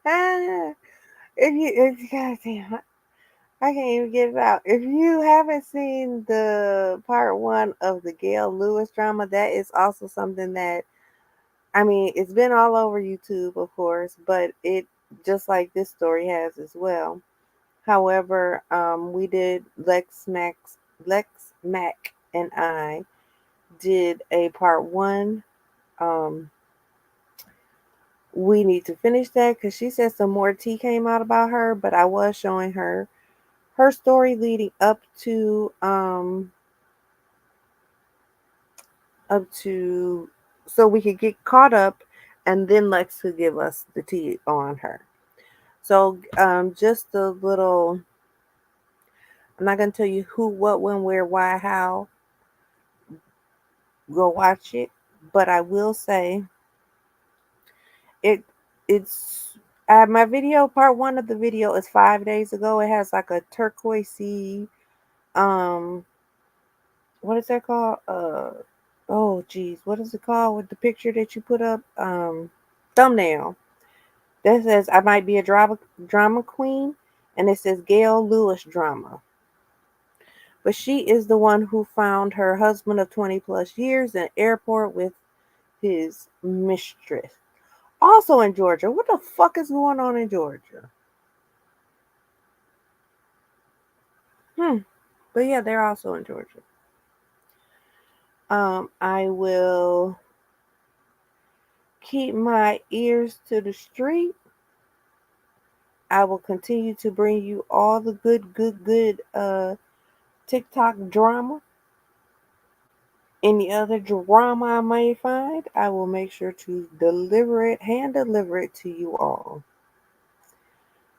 ah, if you goddamn, I can't even get it out. If you haven't seen the part 1 of the Gail Lewis drama, that is also something that, I mean, it's been all over YouTube, of course, but it, just like this story has as well. However, we did Lex Mac and I did a part 1. Um, we need to finish that because she said some more tea came out about her, but I was showing her story leading up to so we could get caught up, and then Lex could give us the tea on her. So just a little, I'm not gonna tell you who, what, when, where, why, how. Go watch it, but I will say it it's my video, part 1 of the video is 5 days ago. It has like a turquoisey, um what is that called? Oh geez, what is it called with the picture that you put up? Thumbnail that says I might be a drama queen, and it says Gail Lewis drama. But she is the one who found her husband of 20 plus years in the airport with his mistress. Also in Georgia. What the fuck is going on in Georgia? But yeah, they're also in Georgia. I will keep my ears to the street. I will continue to bring you all the good TikTok drama. Any other drama I may find, I will make sure to hand deliver it to you all.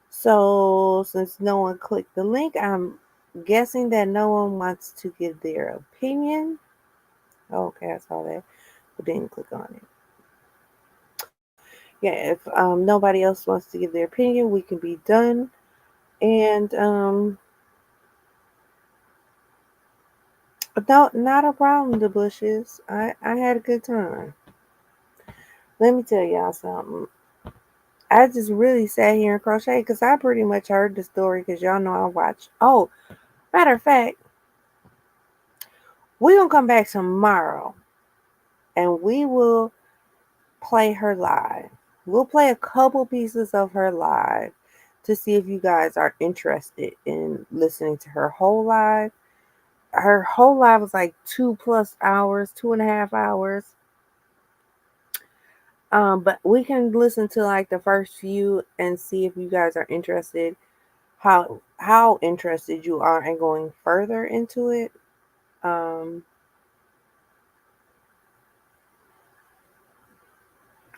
So, since no one clicked the link, I'm guessing that no one wants to give their opinion. Okay, I saw that, but didn't click on it. Yeah, if nobody else wants to give their opinion, we can be done. And no, not a problem, the bushes. I had a good time. Let me tell y'all something. I just really sat here and crocheted because I pretty much heard the story because y'all know I watched. Oh, matter of fact, we're going to come back tomorrow and we will play her live. We'll play a couple pieces of her live to see if you guys are interested in listening to her whole live. Her whole live was like 2+ hours, 2.5 hours. But we can listen to like the first few and see if you guys are interested, how interested you are in going further into it. Um,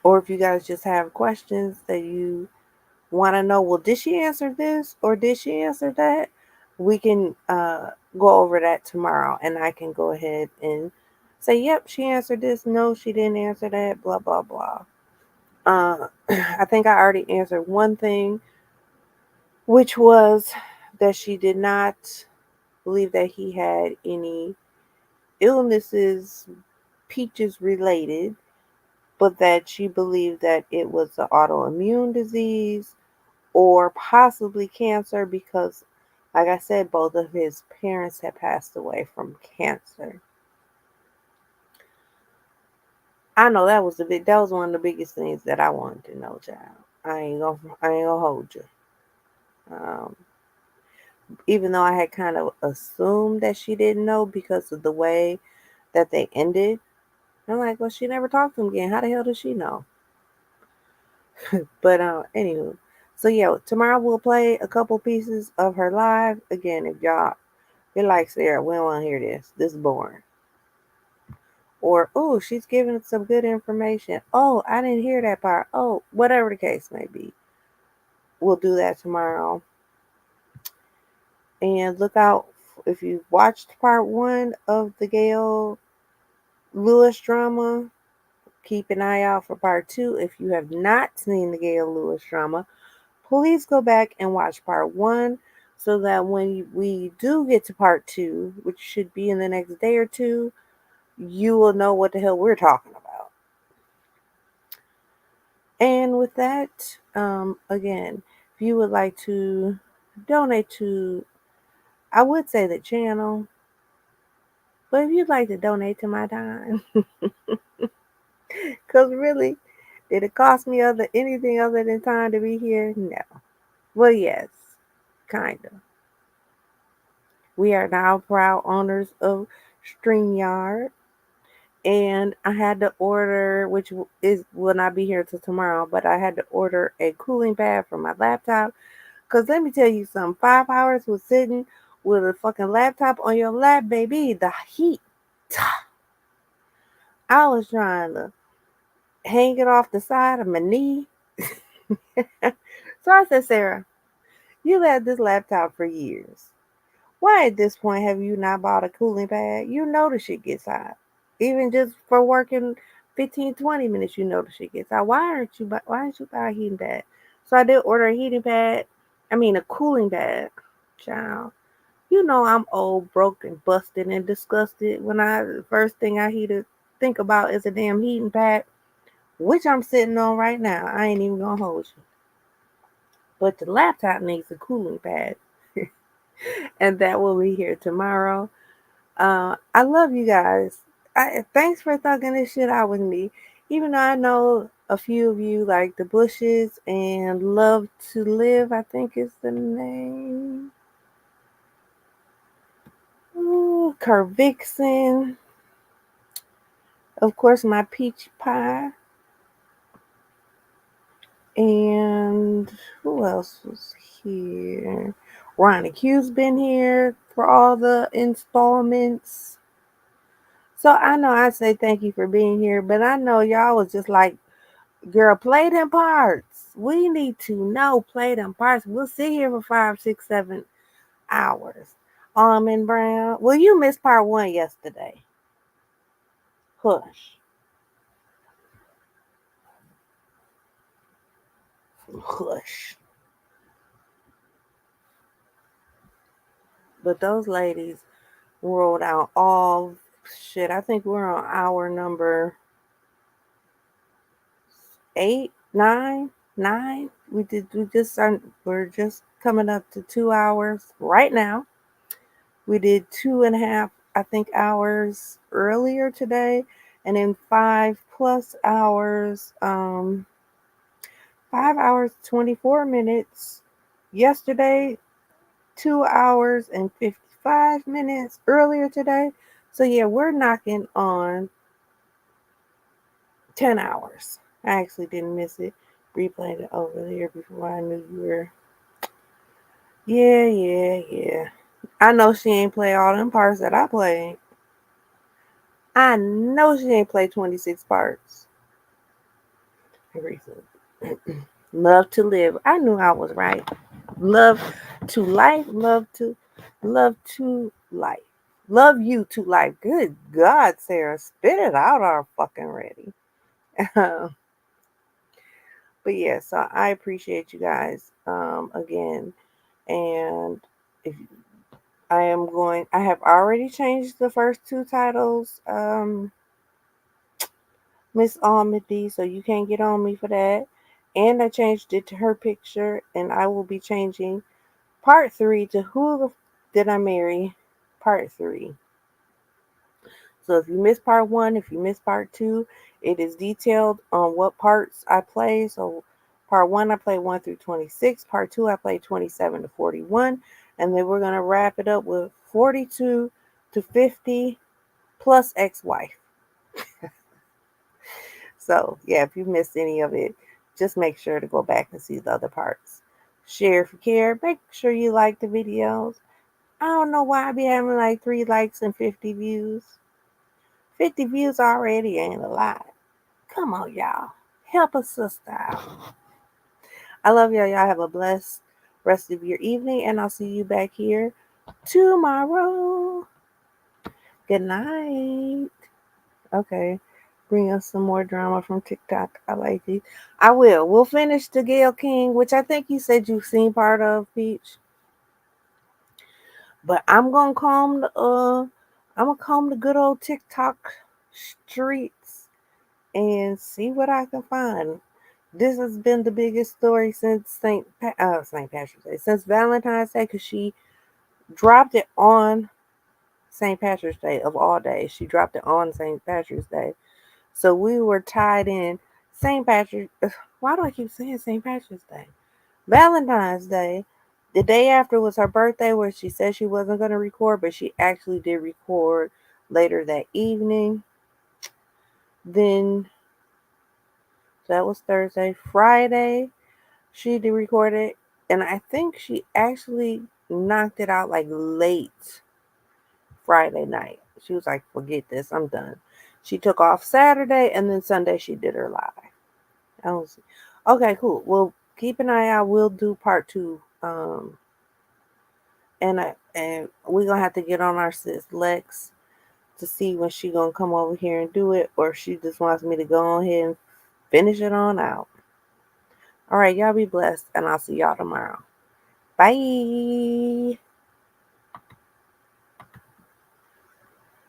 or if you guys just have questions that you want to know, well, did she answer this or did she answer that? We can go over that tomorrow, and I can go ahead and say, yep, she answered this. No, she didn't answer that. Blah blah blah. I think I already answered one thing, which was that she did not believe that he had any illnesses, peaches related, but that she believed that it was an autoimmune disease or possibly cancer because, like I said, both of his parents had passed away from cancer. I know that was one of the biggest things that I wanted to know, child. I ain't gonna hold you. Um, Even though I had kind of assumed that she didn't know because of the way that they ended. I'm like, well, she never talked to him again. How the hell does she know? But anywho, so yeah, tomorrow we'll play a couple pieces of her live. Again, if y'all you're like, Sarah, we don't want to hear this. This is boring. Or, oh, she's giving us some good information. Oh, I didn't hear that part. Oh, whatever the case may be. We'll do that tomorrow. And look out if you watched part one of the Gail Lewis drama. Keep an eye out for part two. If you have not seen the Gail Lewis drama, please go back and watch part one so that when we do get to part two, which should be in the next day or two, you will know what the hell we're talking about. And with that, again, if you would like to donate to, I would say the channel, but if you'd like to donate to my time, because really, did it cost me anything other than time to be here? No. Well, yes, kind of. We are now proud owners of StreamYard, and I had to order, which will not be here till tomorrow, but I had to order a cooling pad for my laptop. Cause let me tell you something, 5 hours was sitting with a fucking laptop on your lap, baby. The heat. I was trying to hang it off the side of my knee. So I said, Sarah, you had this laptop for years. Why at this point have you not bought a cooling pad? You know the shit gets hot. Even just for working 15, 20 minutes, you know the shit gets hot. Why didn't you buy a heating pad? So I did order a heating pad. I mean a cooling pad. Child. You know I'm old, broken, busted, and disgusted when the first thing I think about is a damn heating pad, which I'm sitting on right now. I ain't even gonna hold you. But the laptop needs a cooling pad. And that will be here tomorrow. I love you guys. Thanks for thugging this shit out with me. Even though I know a few of you like the Bushes and Love to Live, I think is the name. Ooh, Vixen. Of course, my peach pie. And who else was here? Ronnie Q's been here for all the installments. So I know I say thank you for being here, but I know y'all was just like, girl, play them parts. We need to know, play them parts. We'll sit here for 5, 6, 7 hours. Almond Brown. Well, you missed part one yesterday. Hush. Hush. But those ladies rolled out all shit. I think we're on hour number 8, 9, 9. We're just coming up to 2 hours right now. We did 2.5, I think, hours earlier today, and then 5+ hours, 5 hours 24 minutes yesterday, 2 hours and 55 minutes earlier today. So yeah, we're knocking on 10 hours. I actually didn't miss it. Replayed it over there before I knew you were. Yeah. I know she ain't play all them parts that I played. I know she ain't play 26 parts. Love to live. I knew I was right. Love to life. Love to life. Love you to life. Good God, Sarah. Spit it out our fucking ready. But yeah, so I appreciate you guys again. And if I have already changed the first two titles, Miss Almody, so you can't get on me for that. And I changed it to her picture, and I will be changing part 3 to Who the Did I Marry? Part 3. So if you missed part 1, if you missed part 2, it is detailed on what parts I play. So part 1, I play 1 through 26. Part 2, I play 27 to 41. And then we're going to wrap it up with 42 to 50 plus ex-wife. So yeah, if you missed any of it, just make sure to go back and see the other parts. Share if you care. Make sure you like the videos. I don't know why I be having like 3 likes and 50 views. 50 views already ain't a lot. Come on, y'all. Help a sister out. I love y'all. Y'all have a blessed rest of your evening, and I'll see you back here tomorrow. Good night. Okay. Bring us some more drama from TikTok. I like it. I will. We'll finish the Gail King, which I think you said you've seen part of, Peach. But I'm gonna comb the good old TikTok streets and see what I can find. This has been the biggest story since St. Patrick's Day, since Valentine's Day, because she dropped it on St. Patrick's Day of all days. She dropped it on St. Patrick's Day, so we were tied in. St. Patrick. Why do I keep saying St. Patrick's Day? Valentine's Day. The day after was her birthday, where she said she wasn't going to record, but she actually did record later that evening. Then that was Thursday. Friday, she did record it, and I think she actually knocked it out like late Friday night. She was like, "Forget this, I'm done." She took off Saturday, and then Sunday she did her live. I don't see. Okay, cool. Well, keep an eye out. We'll do part 2. And we're gonna have to get on our sis Lex to see when she gonna come over here and do it, or if she just wants me to go ahead and finish it on out. All right, y'all be blessed, and I'll see y'all tomorrow. Bye.